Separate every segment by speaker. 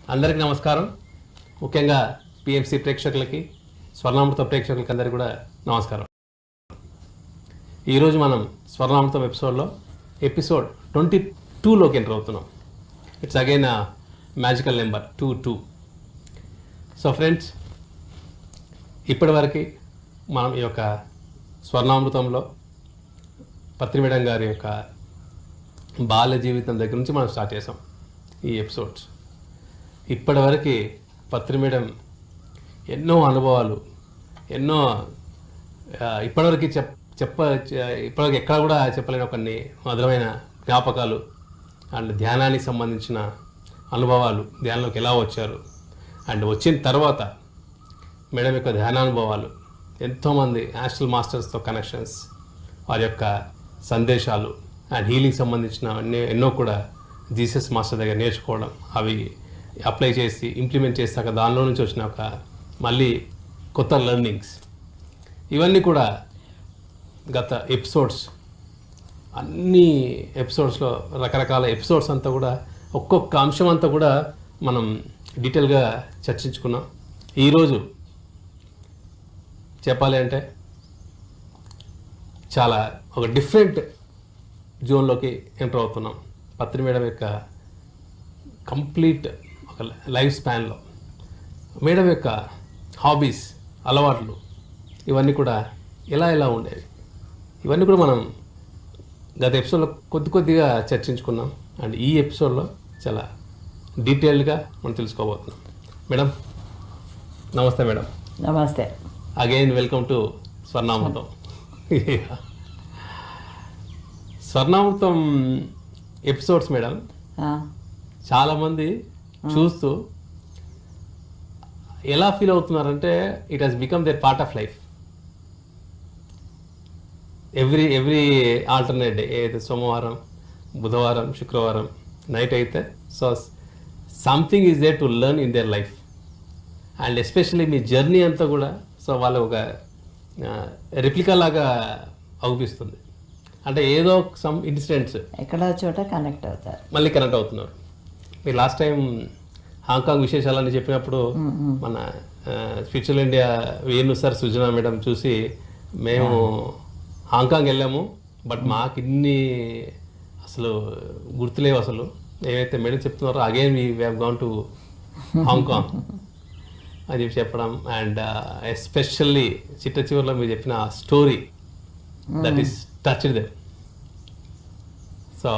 Speaker 1: అందరికీ నమస్కారం. ముఖ్యంగా పిఎంసి ప్రేక్షకులకి, స్వర్ణామృతం ప్రేక్షకులకి అందరికీ కూడా నమస్కారం. ఈరోజు మనం స్వర్ణామృతం ఎపిసోడ్ 22లోకి ఎంటర్ అవుతున్నాం. It's again magical number 22. So friends, ఇప్పటివరకు మనం ఈ యొక్క స్వర్ణామృతంలో పత్రి మేడం గారి యొక్క బాల్య జీవితం దగ్గర నుంచి మనం స్టార్ట్ చేసాం ఈ ఎపిసోడ్స్. ఇప్పటివరకు పత్రి మేడం ఎన్నో అనుభవాలు, ఎన్నో ఇప్పటివరకు ఇప్పటివరకు ఎక్కడ కూడా చెప్పలేని కొన్ని మధురమైన జ్ఞాపకాలు అండ్ ధ్యానానికి సంబంధించిన అనుభవాలు, ధ్యానంలోకి ఎలా వచ్చారు అండ్ వచ్చిన తర్వాత మేడం యొక్క ధ్యానానుభవాలు, ఎంతోమంది యాస్ట్రల్ మాస్టర్స్తో కనెక్షన్స్, వారి యొక్క సందేశాలు అండ్ హీలింగ్ సంబంధించిన ఎన్నో కూడా జీసస్ మాస్టర్ దగ్గర నేర్చుకోవడం, అవి అప్లై చేసి ఇంప్లిమెంట్ చేశాక దానిలో నుంచి వచ్చిన ఒక మళ్ళీ కొత్త లెర్నింగ్స్, ఇవన్నీ కూడా గత ఎపిసోడ్స్, అన్ని ఎపిసోడ్స్లో రకరకాల ఎపిసోడ్స్ అంతా కూడా ఒక్కొక్క అంశం అంతా కూడా మనం డీటెయిల్గా చర్చించుకున్నాం. ఈరోజు చెప్పాలి అంటే చాలా ఒక డిఫరెంట్ జోన్లోకి ఎంటర్ అవుతున్నాం. పత్రి మేడం యొక్క కంప్లీట్ ఒక లైఫ్ స్పాన్లో మేడం యొక్క హాబీస్, అలవాట్లు, ఇవన్నీ కూడా ఎలా ఉండేవి, ఇవన్నీ కూడా మనం గత ఎపిసోడ్లో కొద్దిగా చర్చించుకున్నాం. అండ్ ఈ ఎపిసోడ్లో చాలా డీటెయిల్డ్గా మనం తెలుసుకోబోతున్నాం. మేడం నమస్తే. మేడం
Speaker 2: నమస్తే.
Speaker 1: Again welcome to Swarnamrutham. Swarnamrutham episodes madam చాలామంది చూస్తూ ఎలా ఫీల్ అవుతున్నారంటే it has become their part of life. Every alternate day, ఏదైతే సోమవారం, బుధవారం, శుక్రవారం నైట్ అయితే, so something is there to learn in their life. And especially మీ జర్నీ అంతా కూడా సో వాళ్ళ ఒక రెప్లికా లాగా అవుపిస్తుంది. అంటే ఏదో సమ్ ఇన్సిడెంట్స్
Speaker 2: ఎక్కడో చోట కనెక్ట్ అవుతారు,
Speaker 1: మళ్ళీ కనెక్ట్ అవుతున్నారు. మీరు లాస్ట్ టైం హాంకాంగ్ విశేషాలని చెప్పినప్పుడు మన spiritual India Venu sir, Sujana madam చూసి మేము హాంకాంగ్ వెళ్ళాము, బట్ మాకు ఇన్ని అసలు గుర్తులేవు అసలు. ఏమైతే మేడం చెప్తున్నారో again we have gone to Hong Kong అని చెప్పి చెప్పడం. అండ్ ఎస్పెషల్లీ చిట్ట చివరిలో మీరు చెప్పిన story that is touched them. So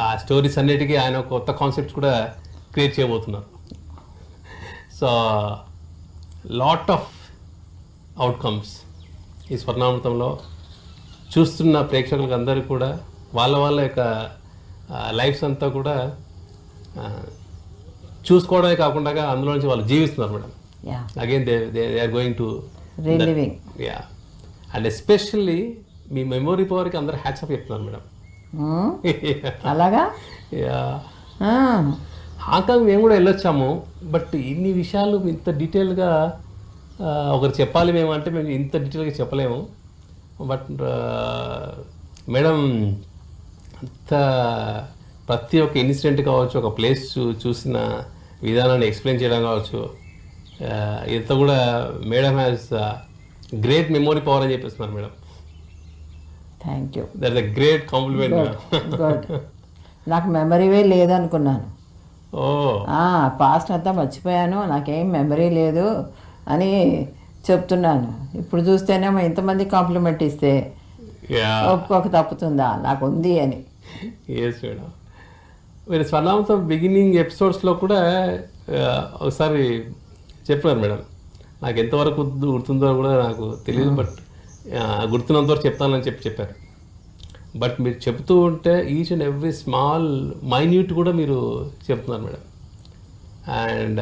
Speaker 1: ఆ స్టోరీస్ అన్నిటికీ ఆయన కొత్త కాన్సెప్ట్స్ కూడా క్రియేట్ చేయబోతున్నారు. సో లాట్ ఆఫ్ అవుట్కమ్స్ ఈ స్వర్ణామృతంలో చూస్తున్న ప్రేక్షకులకు అందరికీ కూడా వాళ్ళ యొక్క లైఫ్స్ అంతా కూడా చూసుకోవడమే కాకుండా అందులో నుంచి వాళ్ళు జీవిస్తున్నారు madam. Again they are going to
Speaker 2: reliving.
Speaker 1: Yeah. And especially మీ మెమొరీ పవర్కి అందరు హ్యాట్స్ ఆఫ్ చెప్తున్నారు మేడం.
Speaker 2: అలాగా?
Speaker 1: యా. హాంకాంగ్ మేము కూడా వెళ్ళొచ్చాము, బట్ ఇన్ని విషయాలు ఇంత డీటెయిల్గా ఒకరు చెప్పాలి మేము అంటే మేము ఇంత డీటెయిల్గా చెప్పలేము. బట్ మేడం అంత ప్రతి ఒక్క ఇన్సిడెంట్ కావచ్చు, ఒక ప్లేస్ చూసిన విధానాన్ని ఎక్స్ప్లెయిన్ చేయడం కావచ్చు, ఇంత కూడా madam has great memory power అని చెప్పేస్తున్నారు madam.
Speaker 2: Thank you.
Speaker 1: That is a great compliment.
Speaker 2: Good. నాకు మెమరీవే లేదనుకున్నాను.
Speaker 1: ఓ,
Speaker 2: పాస్ట్ అంతా మర్చిపోయాను, నాకేం మెమరీ లేదు అని చెప్తున్నాను. ఇప్పుడు చూస్తేనేమో ఇంతమంది కాంప్లిమెంట్ ఇస్తే ఒక్కొక్క తప్పుతుందా నాకు ఉంది అని.
Speaker 1: Yes madam. మీరు స్వర్ణామృతం బిగినింగ్ ఎపిసోడ్స్లో కూడా ఒకసారి చెప్పారు మేడం, నాకు ఎంతవరకు గుర్తుందో కూడా నాకు తెలియదు, బట్ గుర్తున్నంతవరకు చెప్తానని చెప్పారు. బట్ మీరు చెప్తూ ఉంటే each and every small minute కూడా మీరు చెప్తున్నారు madam. And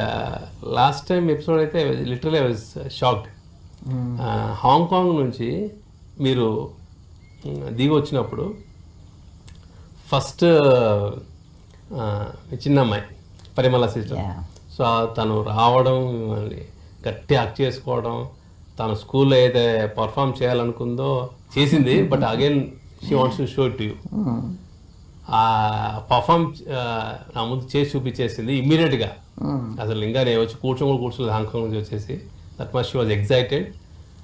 Speaker 1: last time episode అయితే literally I was shocked. Hong Kong నుంచి మీరు దిగి వచ్చినప్పుడు ఫస్ట్ చిన్న అమ్మాయి పరిమళ సిస్టర్, సో తను రావడం, గట్టి హక్ చేసుకోవడం, తను స్కూల్లో అయితే పర్ఫామ్ చేయాలనుకుందో చేసింది, but again she wants to show to you. Perform నా ముందు చేసి చూపించేసింది ఇమ్మీడియట్గా. అసలు ఇంకా నేను వచ్చి కూర్చోలేదు హాంకాంగ్ నుంచి వచ్చేసి. That much she was excited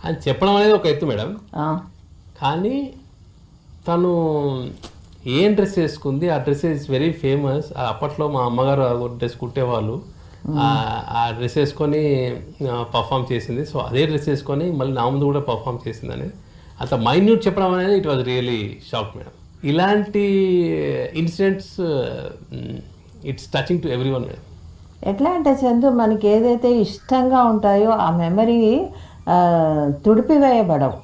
Speaker 1: అని చెప్పడం అనేది ఒక ఎత్తు మేడం. కానీ తను ఏం డ్రెస్ వేసుకుంది, ఆ డ్రెస్ ఇస్ వెరీ ఫేమస్. అప్పట్లో మా అమ్మగారు డ్రెస్ కుట్టేవాళ్ళు. ఆ డ్రెస్ వేసుకొని పర్ఫామ్ చేసింది. సో అదే డ్రెస్ వేసుకొని మళ్ళీ నా ముందు కూడా పర్ఫామ్ చేసిందని అంత మైన్యూట్ చెప్పడం అనేది it was really shock madam. ఇలాంటి incidents it's touching to every one madam.
Speaker 2: ఎట్లా అంటే చందు, మనకి ఏదైతే ఇష్టంగా ఉంటాయో ఆ మెమరీ తుడిపివేయబడవు.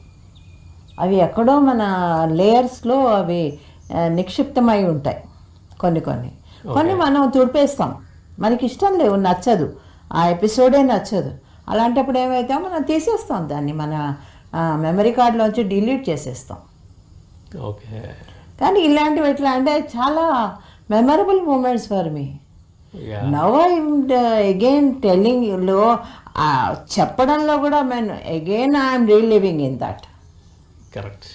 Speaker 2: అవి ఎక్కడో మన లేయర్స్లో అవి నిక్షిప్తమై ఉంటాయి. కొన్ని మనం తుడిపేస్తాం, మనకి ఇష్టం లేవు, నచ్చదు, ఆ ఎపిసోడే నచ్చదు. అలాంటప్పుడు ఏమైతే మనం తీసేస్తాం దాన్ని, మన మెమరీ కార్డులోంచి డిలీట్ చేసేస్తాం.
Speaker 1: ఓకే.
Speaker 2: కానీ ఇలాంటివి ఎట్లా అంటే చాలా memorable moments for me. Now I'm again telling లో, చెప్పడంలో కూడా again I'm reliving in that.
Speaker 1: Correct.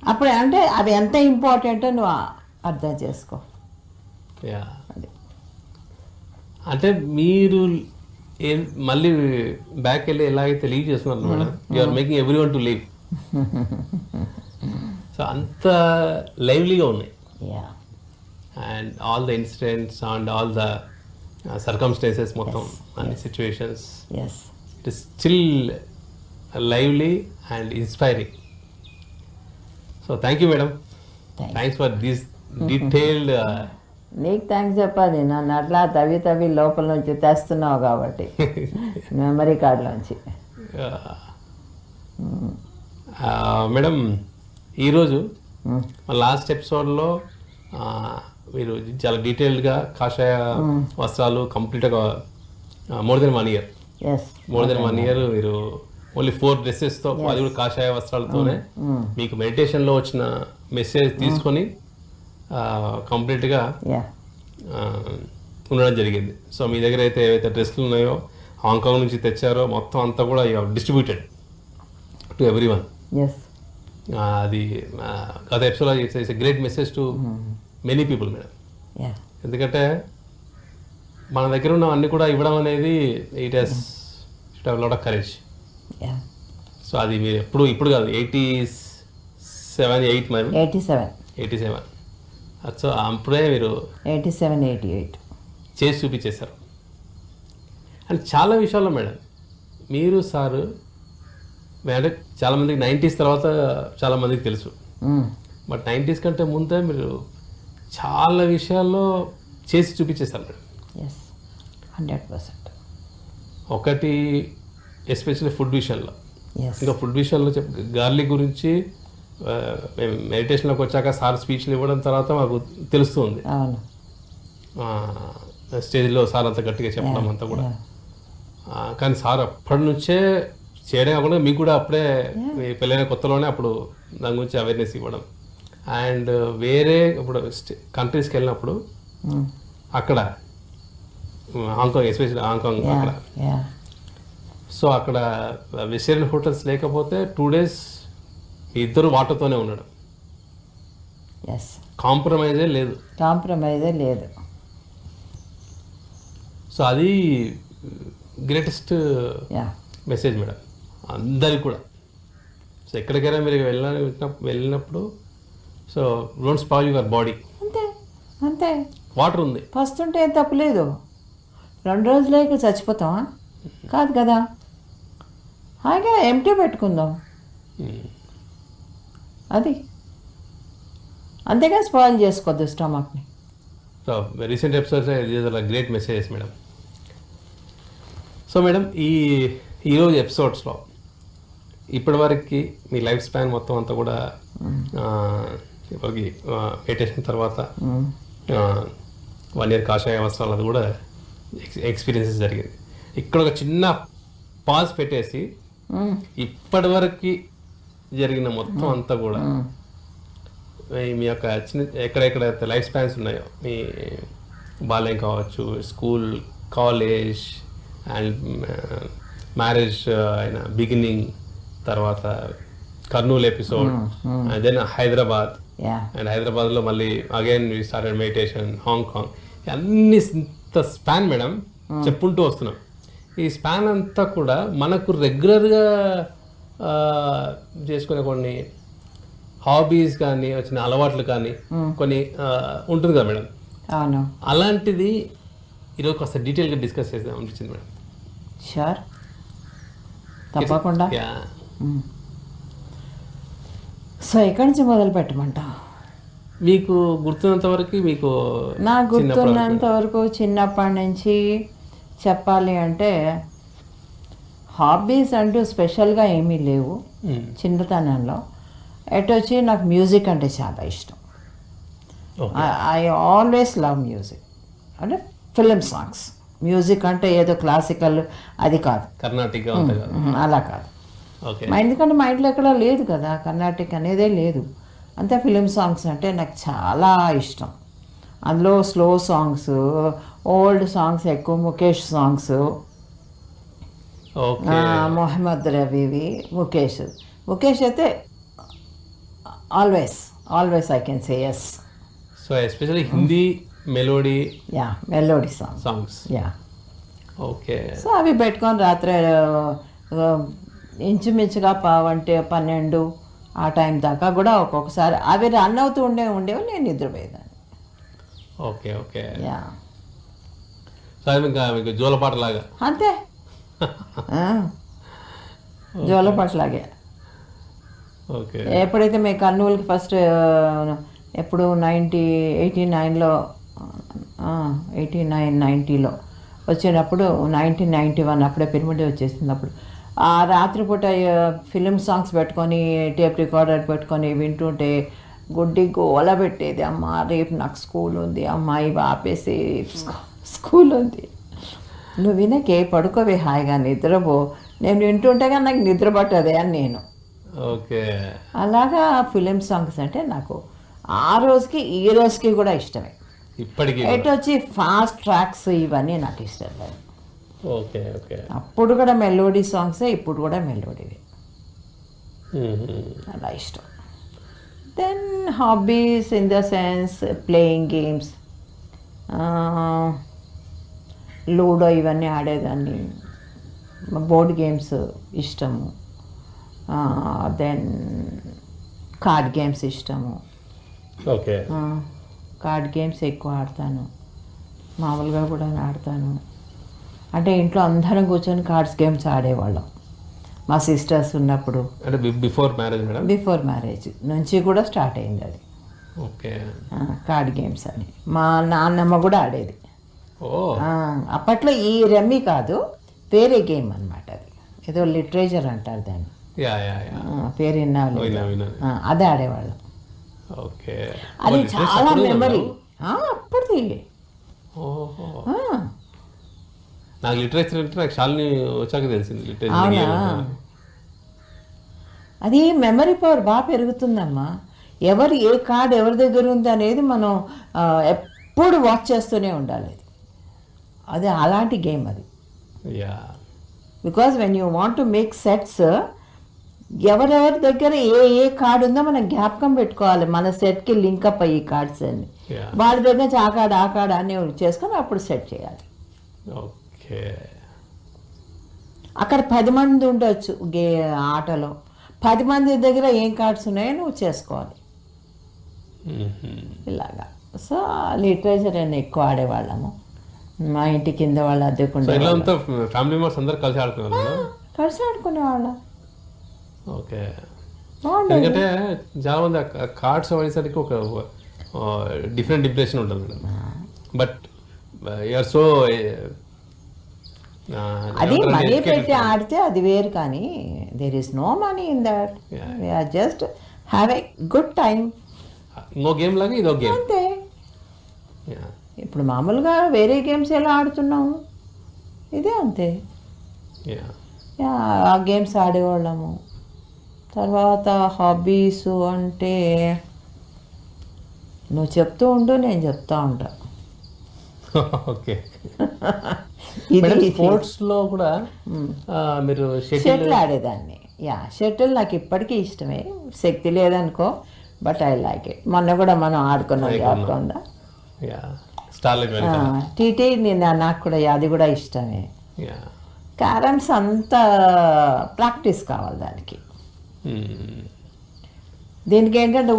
Speaker 2: అప్పుడు అంటే అవి ఎంత ఇంపార్టెంటో నువ్వు అర్థం చేసుకో.
Speaker 1: అంటే మీరు మళ్ళీ బ్యాక్ వెళ్ళి ఎలాగైతే లీవ్ చేస్తున్నారు madam, you're making every one to leave. So అంత లైవ్లీగా ఉన్నాయి. And all the incidents and all the circumstances, మొత్తం అన్ని situations, it is still lively and inspiring. So thank you madam, thanks for this detailed.
Speaker 2: నీకు thanks చెప్పాలి, నన్ను అట్లా తవ్వి లోపల నుంచి తెస్తున్నావు కాబట్టి మెమరీ కార్డులోంచి.
Speaker 1: మేడం, ఈరోజు లాస్ట్ ఎపిసోడ్లో మీరు చాలా డీటెయిల్డ్గా కాషాయ వస్త్రాలు కంప్లీట్గా మోర్ దెన్ 1 year మీరు ఓన్లీ 4 dresses-తో, అది కూడా కాషాయ వస్త్రాలతోనే మీకు మెడిటేషన్లో వచ్చిన మెసేజ్ తీసుకొని కంప్లీట్గా ఉండడం జరిగింది. సో మీ దగ్గర అయితే ఏవైతే డ్రెస్సులు ఉన్నాయో హాంకాంగ్ నుంచి తెచ్చారో మొత్తం అంతా కూడా డిస్ట్రిబ్యూటెడ్ టు ఎవ్రీ వన్. అది గత ఎపిసోడ్లో it's a great message to many people madam. ఎందుకంటే మన దగ్గర ఉన్న అన్ని కూడా ఇవ్వడం అనేది it has lot of courage. So అది మీరు ఇప్పుడు కాదు, 87-88 మరి 87. సో అప్పుడే మీరు
Speaker 2: 87-88
Speaker 1: చేసి చూపించేశారు. అండ్ చాలా విషయాల్లో మేడం మీరు సారు అంటే చాలామందికి 90s తర్వాత చాలామందికి తెలుసు, బట్ 90s కంటే ముందే మీరు చాలా విషయాల్లో చేసి చూపించేశారు మేడం.
Speaker 2: 100%.
Speaker 1: ఒకటి ఎస్పెషల్లీ ఫుడ్ విషయంలో. ఇంకా ఫుడ్ విషయంలో గార్లిక్ గురించి మేము మెడిటేషన్లోకి వచ్చాక సార్ స్పీచ్లు ఇవ్వడం తర్వాత మాకు తెలుస్తుంది. స్టేజ్లో సార్ అంత గట్టిగా చెప్పడం అంతా కూడా. కానీ సార్ అప్పటి నుంచే చేయడం కాకుండా మీకు కూడా అప్పుడే మీ పెళ్ళైన కొత్తలోనే అప్పుడు దాని గురించి అవేర్నెస్ ఇవ్వడం. అండ్ వేరే ఇప్పుడు కంట్రీస్కి వెళ్ళినప్పుడు అక్కడ హాంకాంగ్, ఎస్పెషల్లీ హాంకాంగ్ అక్కడ, సో అక్కడ వెజిటేరియన్ హోటల్స్ లేకపోతే 2 days ఇద్దరు వాటర్తోనే ఉండడం. కాంప్రమైజే లేదు. సో అది గ్రేటెస్ట్ మెసేజ్ మేడం అందరికి కూడా. సో ఎక్కడికైనా మీరు వెళ్ళినప్పుడు so don't spoil your body.
Speaker 2: అంతే.
Speaker 1: వాటర్ ఉంది,
Speaker 2: ఫస్ట్ ఉంటే ఏం తప్పులేదు. 2 రోజులకి చచ్చిపోతామా? కాదు కదా, హాయిగా ఎంటీ పెట్టుకుందాం. అది అంతేగా, స్పాయిల్ చేసుకోవద్దు స్టమక్ని.
Speaker 1: So recent episodes great messages madam. So madam ఈరోజు ఎపిసోడ్స్లో ఇప్పటివరకు మీ లైఫ్ స్పాన్ మొత్తం అంతా కూడా ఇప్పటికి మెడిటేషన్ తర్వాత 1 year కాషాయ వస్త్రాలు అది కూడా ఎక్స్పీరియన్సెస్ జరిగింది. ఇక్కడ ఒక చిన్న పాజ్ పెట్టేసి ఇప్పటివరకు జరిగిన మొత్తం అంతా కూడా మీ యొక్క చిన్న ఎక్కడెక్కడైతే లైఫ్ స్పాన్స్ ఉన్నాయో, మీ బాల్యం కావచ్చు, స్కూల్, కాలేజ్ అండ్ మ్యారేజ్ అయిన బిగినింగ్, తర్వాత Kurnool episode, then Hyderabad,
Speaker 2: yeah
Speaker 1: and హైదరాబాద్లో మళ్ళీ again we started meditation, Hong Kong, అన్ని ఇంత స్పాన్ మేడం చెప్పుకుంటూ వస్తున్నాం. ఈ స్పాన్ అంతా కూడా మనకు రెగ్యులర్గా చేసుకునే కొన్ని హాబీస్ కానీ వచ్చిన అలవాట్లు కానీ కొన్ని ఉంటుంది కదా మేడం,
Speaker 2: అవును.
Speaker 1: అలాంటిది ఈరోజు కాస్త డీటెయిల్గా డిస్కస్ చేద్దాం అనిపించింది మేడం.
Speaker 2: షూర్, తప్పకుండా.
Speaker 1: యా
Speaker 2: సో ఎక్కడి నుంచి మొదలు పెట్టమంటా?
Speaker 1: మీకు గుర్తున్నంత వరకు, మీకు
Speaker 2: నాకు గుర్తున్నంత వరకు చిన్నప్పటి నుంచి చెప్పాలి అంటే హాబీస్ అంటూ స్పెషల్గా ఏమీ లేవు చిన్నతనంలో. వచ్చి నాకు మ్యూజిక్ అంటే చాలా ఇష్టం. I always love music. అంటే ఫిలిం సాంగ్స్. మ్యూజిక్ అంటే ఏదో క్లాసికల్ అది కాదు,
Speaker 1: కర్ణాటిక
Speaker 2: అలా కాదు. ఎందుకంటే మా ఇంట్లో ఎక్కడ లేదు కదా కర్ణాటిక్ అనేదే లేదు. అంతే ఫిలిం సాంగ్స్ అంటే నాకు చాలా ఇష్టం. అందులో స్లో సాంగ్స్, ఓల్డ్ సాంగ్స్ ఎక్కువ, ముఖేష్ సాంగ్స్, మొహమ్మద్ రఫీవి, ముఖేష్ అయితే always I can say yes.
Speaker 1: So especially Hindi melody,
Speaker 2: melody
Speaker 1: songs. Okay.
Speaker 2: So అవి పెట్టుకొని రాత్రి ఇంచుమించుగా 12 ఆ టైం దాకా కూడా ఒక్కొక్కసారి అవి రన్ అవుతూ ఉండేవి, నేను నిద్రపోయేదాన్ని.
Speaker 1: Okay okay. సో ఇంకా మీకు జోలపాటలాగా
Speaker 2: అంతే, జోలపాటలాగే.
Speaker 1: ఓకే.
Speaker 2: ఎప్పుడైతే మేము కర్నూలుకి ఫస్ట్ ఎప్పుడు 89లో 90లో వచ్చినప్పుడు 1991 అప్పుడే పిరమిడ్ వచ్చేసినప్పుడు ఆ రాత్రిపూట ఫిలిం సాంగ్స్ పెట్టుకొని టేప్ రికార్డర్ పెట్టుకొని వింటుంటే గుడ్డి గోల పెట్టేది. అమ్మ రేపు నాకు స్కూల్ ఉంది, అమ్మ ఇవి ఆపేసి స్కూల్ ఉంది, నువ్వు వినకే పడుకోవే హాయిగా నిద్రపో, నేను వింటుంటే కానీ నాకు నిద్ర పట్టదే అని నేను.
Speaker 1: ఓకే.
Speaker 2: అలాగా ఫిలిం సాంగ్స్ అంటే నాకు ఆ రోజుకి ఈ రోజుకి కూడా ఇష్టమే.
Speaker 1: ఇప్పటికీ
Speaker 2: వచ్చి ఫాస్ట్ ట్రాక్స్ ఇవన్నీ నాకు ఇష్టం లేదు.
Speaker 1: Okay okay.
Speaker 2: అప్పుడు కూడా మెలోడీ సాంగ్సే, ఇప్పుడు కూడా మెలోడీవి, అలా ఇష్టం. Then hobbies in the sense playing games, ludo ఇవన్నీ ఆడేదాన్ని. బోర్డ్ గేమ్స్ ఇష్టము. దెన్ కార్డ్ గేమ్స్ ఇష్టము.
Speaker 1: ఓకే.
Speaker 2: కార్డ్ గేమ్స్ ఎక్కువ ఆడతాను, మామూలుగా కూడా ఆడతాను. అంటే ఇంట్లో అందరం కూర్చొని కార్డ్స్ గేమ్స్ ఆడేవాళ్ళం మా సిస్టర్స్ ఉన్నప్పుడు.
Speaker 1: అంటే before marriage madam?
Speaker 2: Before marriage నుంచి కూడా స్టార్ట్ అయింది అది.
Speaker 1: ఓకే.
Speaker 2: కార్డ్ గేమ్స్ అని మా నాన్నమ్మ కూడా ఆడేది. అప్పట్లో ఈ రమ్మీ కాదు, వేరే గేమ్ అనమాట అది, ఏదో లిటరేచర్ అంటారు దాన్ని, పేరు విన్నాను, అదే ఆడేవాళ్ళం.
Speaker 1: ఓకే.
Speaker 2: అది చాలా మెమరీ అప్పటిది.
Speaker 1: నాకు లిటరేచర్ అంటే నాకు శాలిని వచ్చాక తెలిసింది లిటరేచర్.
Speaker 2: అది మెమరీ పవర్ బాగా పెరుగుతుందమ్మా. ఏ కార్డ్ ఎవరి దగ్గర ఉంది అనేది మనం ఎప్పుడు వాచ్ చేస్తూనే ఉండాలి. అది అలాంటి గేమ్ అది. Because when you want to make sets, ఎవరెవరి దగ్గర ఏ కార్డు ఉందో మనం జ్ఞాపకం పెట్టుకోవాలి. మన సెట్కి లింకప్ అయ్యి కార్డ్స్ అన్ని వాళ్ళ దగ్గర నుంచి ఆ కార్డ్ అన్ని చేసుకొని అప్పుడు సెట్ చేయాలి. అక్కడ 10 మంది ఉండొచ్చు ఆటలో, 10 మంది దగ్గర ఏం కార్డ్స్ ఉన్నాయో నువ్వు చేసుకోవాలి ఇలాగా. సో లిటరేచర్ అని ఎక్కువ ఆడేవాళ్ళము. మా ఇంటి కింద వాళ్ళు అద్దెకుండే కలిసి ఆడుకునేవాళ్ళం.
Speaker 1: ఓకే. ఎందుకంటే చాలా మంది కార్డ్స్ అనేసరికి ఒక డిఫరెంట్ ఇంప్రెషన్ ఉంటుంది మేడం. బట్ యూఆర్ సో
Speaker 2: అది మనీ పెట్టి ఆడితే అది వేరు, కానీ there is no money in that. We're just have a good time.
Speaker 1: ఇంకో గేమ్ లాగా ఇదో గేమ్
Speaker 2: అంతే. ఇప్పుడు మామూలుగా వేరే గేమ్స్ ఎలా ఆడుతున్నాము, ఇదే అంతే. ఆ గేమ్స్ ఆడేవాళ్ళము. తర్వాత హాబీస్ అంటే నువ్వు చెప్తూ ఉండు, నేను చెప్తా ఉంటా.
Speaker 1: ఓకే. స్పోర్ట్స్లో కూడా మీరు
Speaker 2: షటిల్ ఆడేదాన్ని. షటిల్ నాకు ఇప్పటికీ ఇష్టమే. శక్తి లేదనుకో, బట్ ఐ లైక్ ఇట్. మొన్న కూడా మనం ఆడుకున్నాం, జ్ఞాపకం ఉందా?
Speaker 1: Yeah, starlight welcome.
Speaker 2: టీటీ నాకు కూడా అది కూడా ఇష్టమే.
Speaker 1: యా.
Speaker 2: క్యారమ్స్ అంత ప్రాక్టీస్ కావాలి దానికి. దీనికి ఏంటంటే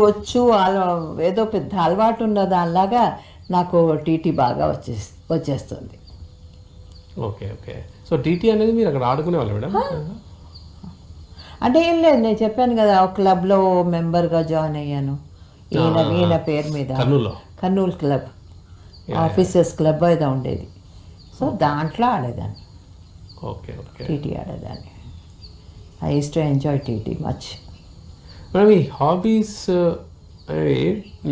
Speaker 2: ఏదో పెద్ద అలవాటు ఉన్న దానిలాగా నాకు టీటీ బాగా వచ్చేస్తుంది.
Speaker 1: Okay okay. సో టీటీ అనేది మీరు అక్కడ ఆడుకునేవాళ్ళు మేడం?
Speaker 2: అంటే ఏం లేదు, నేను చెప్పాను కదా ఒక క్లబ్లో మెంబర్గా జాయిన్ అయ్యాను ఈయన పేరు మీద. కర్నూలు క్లబ్, ఆఫీసర్స్ క్లబ్ ఏదో ఉండేది. సో దాంట్లో ఆడేదాన్ని.
Speaker 1: Okay okay.
Speaker 2: టీటీ ఆడేదాన్ని. I use to enjoy TT much.
Speaker 1: Madam, ఈ హాబీస్ అనేవి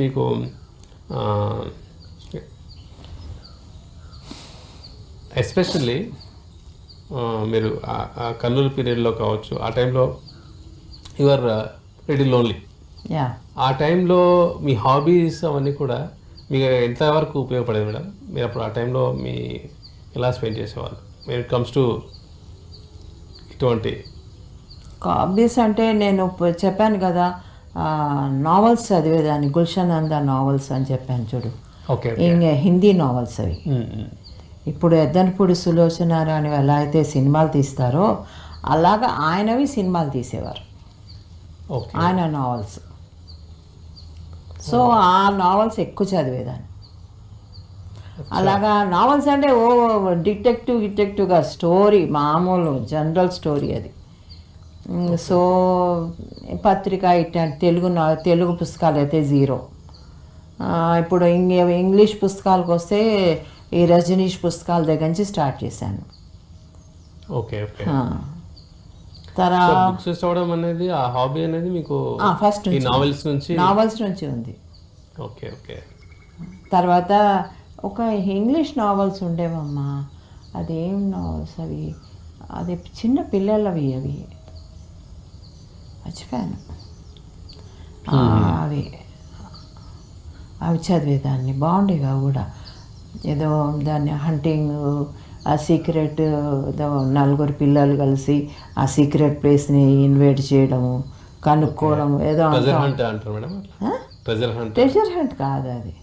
Speaker 1: మీకు ఎస్పెషల్లీ మీరు కర్నూలు పీరియడ్లో కావచ్చు, ఆ టైంలో యువర్ వెరీ లోన్లీ. ఆ టైంలో మీ హాబీస్ అవన్నీ కూడా మీకు ఎంతవరకు ఉపయోగపడేది మేడం? మీరు అప్పుడు ఆ టైంలో ఎలా స్పెండ్ చేసేవాళ్ళు when it comes to ఇటువంటి
Speaker 2: హాబీస్? అంటే నేను చెప్పాను కదా, నావల్స్ చదివేదాన్ని, గుల్షన్ అందా నావల్స్ అని చెప్పాను చూడు.
Speaker 1: ఓకే.
Speaker 2: హిందీ నావల్స్ అవి. ఇప్పుడు ఎద్దనపూడి సులోచనారాయణ ఎలా అయితే సినిమాలు తీస్తారో అలాగా ఆయనవి సినిమాలు తీసేవారు, ఆయన నావల్స్. సో ఆ నావల్స్ ఎక్కువ చదివేదాన్ని. అలాగా నావల్స్ అంటే డిటెక్టివ్గా స్టోరీ, మామూలు జనరల్ స్టోరీ అది. సో పత్రిక ఇట్లాంటి తెలుగు పుస్తకాలు అయితే జీరో. ఇప్పుడు ఇంగ్లీష్ పుస్తకాలకు వస్తే ఈ రజనీష్ పుస్తకాల దగ్గర నుంచి స్టార్ట్ చేశాను.
Speaker 1: Okay okay. బుక్స్ చదవడం అనేది ఆ హాబీ అనేది మీకు
Speaker 2: ఫస్ట్ నావెల్స్ నుంచి ఉంది.
Speaker 1: Okay okay.
Speaker 2: తర్వాత ఒక ఇంగ్లీష్ నావెల్స్ ఉండేవమ్మా, అదేం నావెల్స్ అవి, అది చిన్న పిల్లలవి, అవి మర్చిపోయాను. అవి చదివేదాన్ని, బాగుండేవి అవి కూడా. ఏదో దాన్ని హంటింగ్, ఆ సీక్రెట్, నలుగురు పిల్లలు కలిసి ఆ సీక్రెట్ ప్లేస్ని ఇన్వైట్ చేయడము, కనుక్కోవడం, ఏదో ట్రెజర్ హంట్ కాదు అది.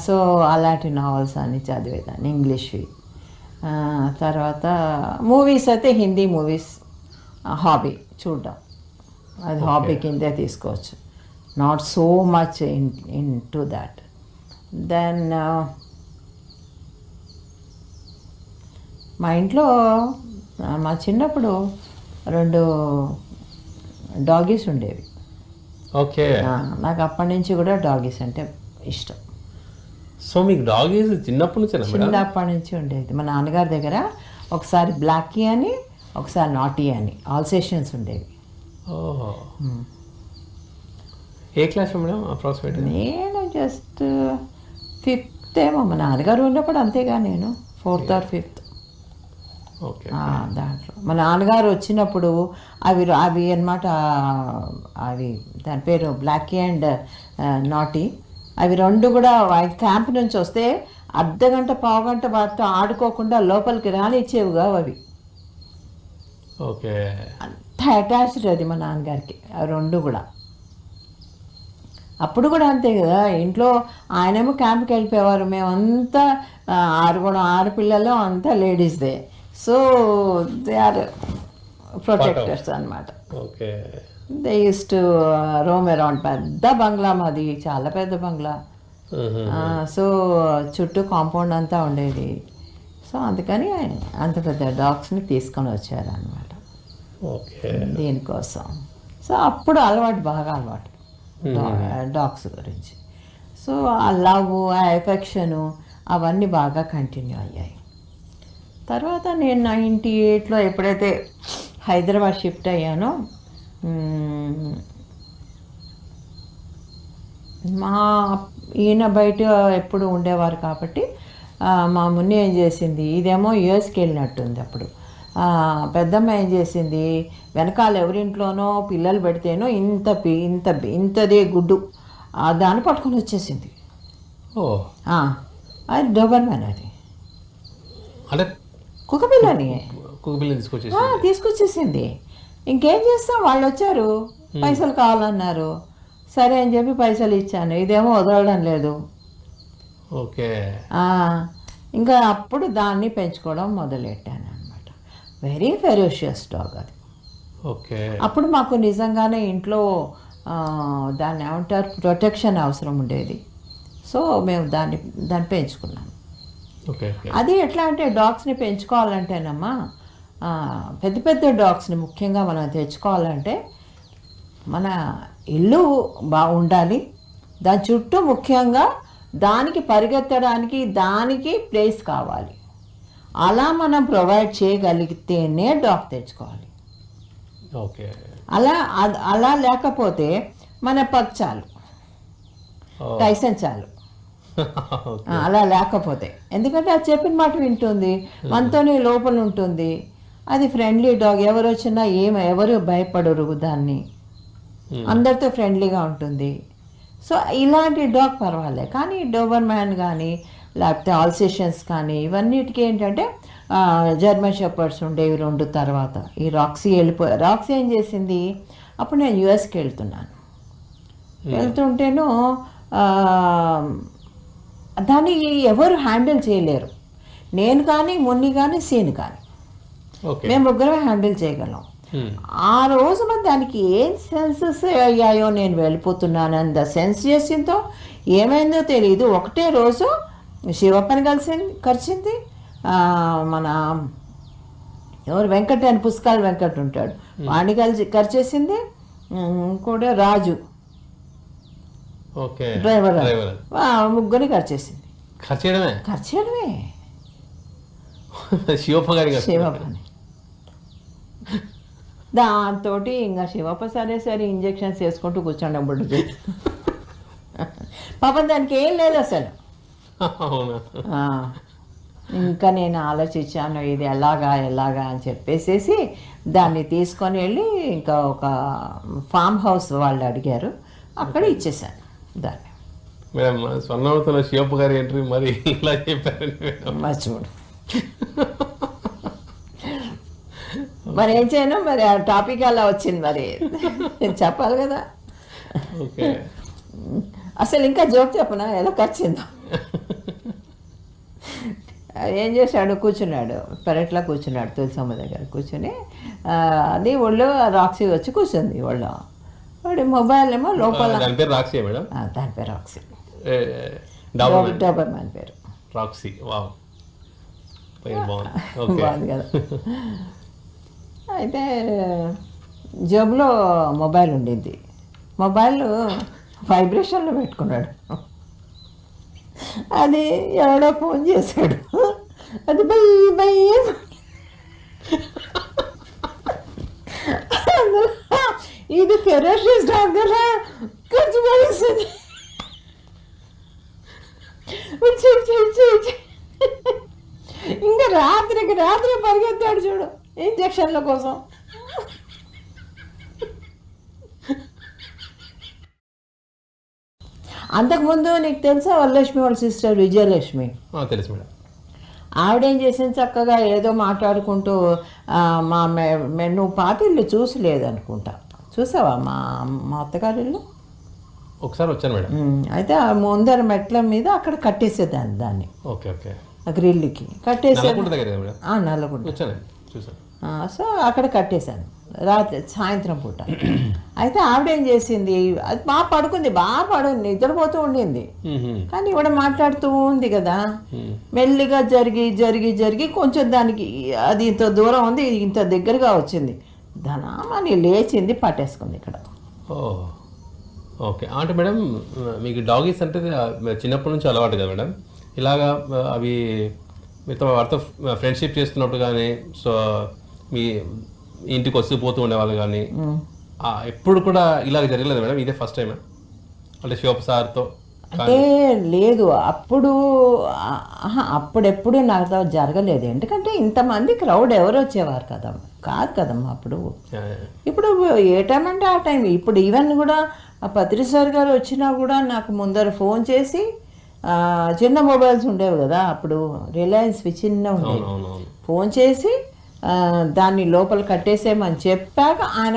Speaker 2: సో అలాంటి నావల్స్ అన్ని చదివేదాన్ని, ఇంగ్లీష్వి. తర్వాత మూవీస్ అయితే హిందీ మూవీస్ హాబీ చూడడం, అది హాబీ కిందే తీసుకోవచ్చు. Not so much into that. Then మా ఇంట్లో మా చిన్నప్పుడు 2 డాగీస్ ఉండేవి.
Speaker 1: ఓకే.
Speaker 2: నాకు అప్పటి నుంచి కూడా డాగీస్ అంటే ఇష్టం.
Speaker 1: సో మీకు డాగీస్ చిన్నప్పటి
Speaker 2: నుంచి ఉండేది. మా నాన్నగారి దగ్గర ఒకసారి బ్లాకీ అని, ఒకసారి నాటీ అని ఆల్సేషన్స్ ఉండేవి.
Speaker 1: ఏ క్లాస్ మేడం అప్రాక్సిమేట్?
Speaker 2: నేను జస్ట్ 5th ఏమో, మా నాన్నగారు ఉన్నప్పుడు, అంతేగా నేను 4th or 5th.
Speaker 1: ఓకే.
Speaker 2: దాంట్లో మా నాన్నగారు వచ్చినప్పుడు అవి అన్నమాట, అవి దాని పేరు బ్లాకీ అండ్ నాటీ. అవి 2 కూడా క్యాంప్ నుంచి వస్తే అర్ధగంట పావుగంట వాటితో ఆడుకోకుండా లోపలికి రానిచ్చేవిగా అవి.
Speaker 1: ఓకే.
Speaker 2: అంత అటాచ్డ్ అది మా నాన్నగారికి, అవి 2 కూడా. అప్పుడు కూడా అంతే కదా, ఇంట్లో ఆయనేమో క్యాంప్కి వెళ్ళిపోయేవారు, మేమంతా 6 పిల్లలు అంతా లేడీస్దే. సో దే ఆర్ ప్రొటెక్టర్స్ అనమాట.
Speaker 1: Okay.
Speaker 2: They use to Rome around. పెద్ద బంగ్లా మాది, చాలా పెద్ద బంగ్లా. సో చుట్టూ కాంపౌండ్ అంతా ఉండేది. సో అందుకని అంత పెద్ద డాగ్స్ని తీసుకొని వచ్చారు అనమాట దీనికోసం. సో అప్పుడు బాగా అలవాటు డాగ్స్ గురించి. సో ఆ లవ్, ఆ ఎఫెక్షను అవన్నీ బాగా కంటిన్యూ అయ్యాయి. తర్వాత నేను 98లో ఎప్పుడైతే హైదరాబాద్ షిఫ్ట్ అయ్యానో, ఈయన బయట ఎప్పుడు ఉండేవారు కాబట్టి మా మున్ని ఏం చేసింది, ఇదేమో యూఎస్కి వెళ్ళినట్టుంది అప్పుడు. పెద్దమ్మ ఏం చేసింది, వెనకాల ఎవరింట్లోనో పిల్లలు పెడితేనో ఇంతదే గుడ్డు దాన్ని పట్టుకొని వచ్చేసింది. అది డోబర్మ్యాన్, అది
Speaker 1: అంటే
Speaker 2: కుక్కపిల్లని
Speaker 1: కుక్కపిల్లని
Speaker 2: తీసుకొచ్చేసింది. ఇంకేం చేస్తాం, వాళ్ళు వచ్చారు, పైసలు కావాలన్నారు, సరే అని చెప్పి పైసలు ఇచ్చాను. ఇదేమో వదలడం లేదు.
Speaker 1: ఓకే.
Speaker 2: ఇంకా అప్పుడు దాన్ని పెంచుకోవడం మొదలెట్టాను అనమాట. వెరీ ఫెరోషియస్ డాగ్ అది.
Speaker 1: ఓకే.
Speaker 2: అప్పుడు మాకు నిజంగానే ఇంట్లో దాన్ని ఏమంటారు, ప్రొటెక్షన్ అవసరం ఉండేది. సో మేము దాన్ని పెంచుకున్నాం.
Speaker 1: ఓకే.
Speaker 2: అది ఎట్లా అంటే డాగ్స్ని పెంచుకోవాలంటేనమ్మా, పెద్ద పెద్ద డాగ్స్ని ముఖ్యంగా మనం తెచ్చుకోవాలంటే మన ఇల్లు బాగుండాలి, దాని చుట్టూ ముఖ్యంగా దానికి పరిగెత్తడానికి దానికి ప్లేస్ కావాలి. అలా మనం ప్రొవైడ్ చేయగలిగితేనే డాగ్ తెచ్చుకోవాలి.
Speaker 1: ఓకే.
Speaker 2: అలా లేకపోతే మన పగ్ చాలు, టైసన్ చాలు. అలా లేకపోతే, ఎందుకంటే అది చెప్పిన మాట వింటుంది, మనతోనే లోపల ఉంటుంది, అది ఫ్రెండ్లీ డాగ్. ఎవరు వచ్చినా ఎవరు భయపడరు, దాన్ని అందరితో ఫ్రెండ్లీగా ఉంటుంది. సో ఇలాంటి డాగ్ పర్వాలేదు. కానీ డోబర్మ్యాన్ కానీ లేకపోతే ఆల్సేషన్స్ కానీ ఇవన్నిటికీ ఏంటంటే జర్మన్ షెపర్డ్స్ ఉండేవి 2 తర్వాత. ఈ రాక్సీ రాక్సీ ఏం చేసింది, అప్పుడు నేను యుఎస్కి వెళ్తుంటేను దాన్ని ఎవరు హ్యాండిల్ చేయలేరు. నేను కానీ, మున్ని కానీ, సీన్ కానీ, మేము ముగ్గురమే హ్యాండిల్ చేయగలం. ఆ రోజు మరి దానికి ఏం సెన్సెస్ అయ్యాయో, నేను వెళ్ళిపోతున్నాను సెన్స్ చేసిందో ఏమైందో తెలియదు. ఒకటే రోజు శివప్పని కరిచింది, మన ఎవరు వెంకట్ అని పుస్తకాలు వెంకట్ ఉంటాడు, వాడిని కరిచేసింది. ఇంకోటి రాజు డ్రైవర్, ముగ్గురిని కరిచేసింది. ఖర్చేయడమే శివప్పని. దాంతో ఇంకా శివప్ప సరే ఇంజెక్షన్స్ వేసుకుంటూ కూర్చోండి. పాపం దానికి ఏం లేదు అసలు. ఇంకా నేను ఆలోచించాను, ఇది ఎలాగా అని చెప్పేసి దాన్ని తీసుకొని వెళ్ళి ఇంకా ఒక ఫామ్ హౌస్ వాళ్ళు అడిగారు, అక్కడ ఇచ్చేసాను దాన్ని.
Speaker 1: మేడం, స్వర్ణావతిలో శివప్ప గారి ఎంట్రీ మరి ఇలా చెప్పారండి
Speaker 2: మర్చిపోడు. మరి ఏం చేయను, మరి ఆ టాపిక్ అలా వచ్చింది, మరి చెప్పాలి కదా. అసలు ఇంకా జోక్ చెప్పనా, ఎలా ఖర్చిందో. ఏం చేశాడు, కూర్చున్నాడు, పెరట్లో కూర్చున్నాడు, తులసమ్మ దగ్గర కూర్చుని, అది ఒళ్ళు రాక్సీ వచ్చి కూర్చుంది ఒళ్ళో. వాడి మొబైల్ ఏమో లోపల.
Speaker 1: దాని పేరు రాక్సీ మేడం?
Speaker 2: దాని పేరు రాక్సీ,
Speaker 1: డాబర్మ్యాన్
Speaker 2: పేరు
Speaker 1: రాక్సీ.
Speaker 2: బాగుంది కదా. అయితే జేబులో మొబైల్ ఉండింది, మొబైల్ వైబ్రేషన్లో పెట్టుకున్నాడు. అది ఎవడో ఫోన్ చేశాడు, అది బయ్య ఇది ఫెరోషియస్ డాగ్ కదా, ఖర్చు పడేసింది. ఇంకా రాత్రికి పరిగెత్తాడు చూడు ఇంజక్షన్ల కోసం. అంతకుముందు నీకు తెలుసా వరలక్ష్మి వాళ్ళ సిస్టర్ విజయలక్ష్మి?
Speaker 1: తెలుసు మేడం.
Speaker 2: ఆవిడేం చేసింది, చక్కగా ఏదో మాట్లాడుకుంటూ నువ్వు పాతిళ్ళు చూసలేదు అనుకుంటా, చూసావా మా అత్తగారిల్లు?
Speaker 1: ఒకసారి వచ్చాను మేడం.
Speaker 2: అయితే ఆ ముందర మెట్ల మీద అక్కడ కట్టేసేదాన్ని దాన్ని. గ్రిల్కి కట్టేసాను, నల్లగుంట. సో అక్కడ కట్టేశాను రాత్రి సాయంత్రం పూట. అయితే ఆవిడేం చేసింది, అది బాగా నిద్రపోతూ ఉండింది. కానీ ఇవిడ మాట్లాడుతూ ఉంది కదా, మెల్లిగా జరిగి కొంచెం దానికి అది ఇంత దూరం ఉంది, ఇంత దగ్గరగా వచ్చింది, ధనామని లేచింది, పట్టేసుకుంది ఇక్కడ.
Speaker 1: ఓకే. అంటే మేడం, మీకు డాగీస్ అంటే చిన్నప్పటి నుంచి అలవాటు కదా మేడం? ఇలాగా అవి మీతో వారితో ఫ్రెండ్షిప్ చేస్తున్నప్పుడు కానీ, సో మీ ఇంటికి వస్తూ పోతూ ఉండేవాళ్ళు కానీ, ఎప్పుడు కూడా ఇలాగ జరగలేదు మేడం? ఇదే ఫస్ట్ టైం అంటే శివప్ప సార్తో?
Speaker 2: అంటే లేదు, అప్పుడెప్పుడు నాతో జరగలేదు. ఎందుకంటే ఇంతమంది క్రౌడ్ ఎవరు వచ్చేవారు కాదు కదమ్మా అప్పుడు. ఇప్పుడు ఏ టైం అంటే ఆ టైం. ఇప్పుడు ఈవెన్ కూడా పత్రి సార్ గారు వచ్చినా కూడా నాకు ముందర ఫోన్ చేసి, చిన్న మొబైల్స్ ఉండేవి కదా అప్పుడు, రిలయన్స్వి చిన్న ఉండేవి, ఫోన్ చేసి దాన్ని లోపల కట్టేసేమని చెప్పాక ఆయన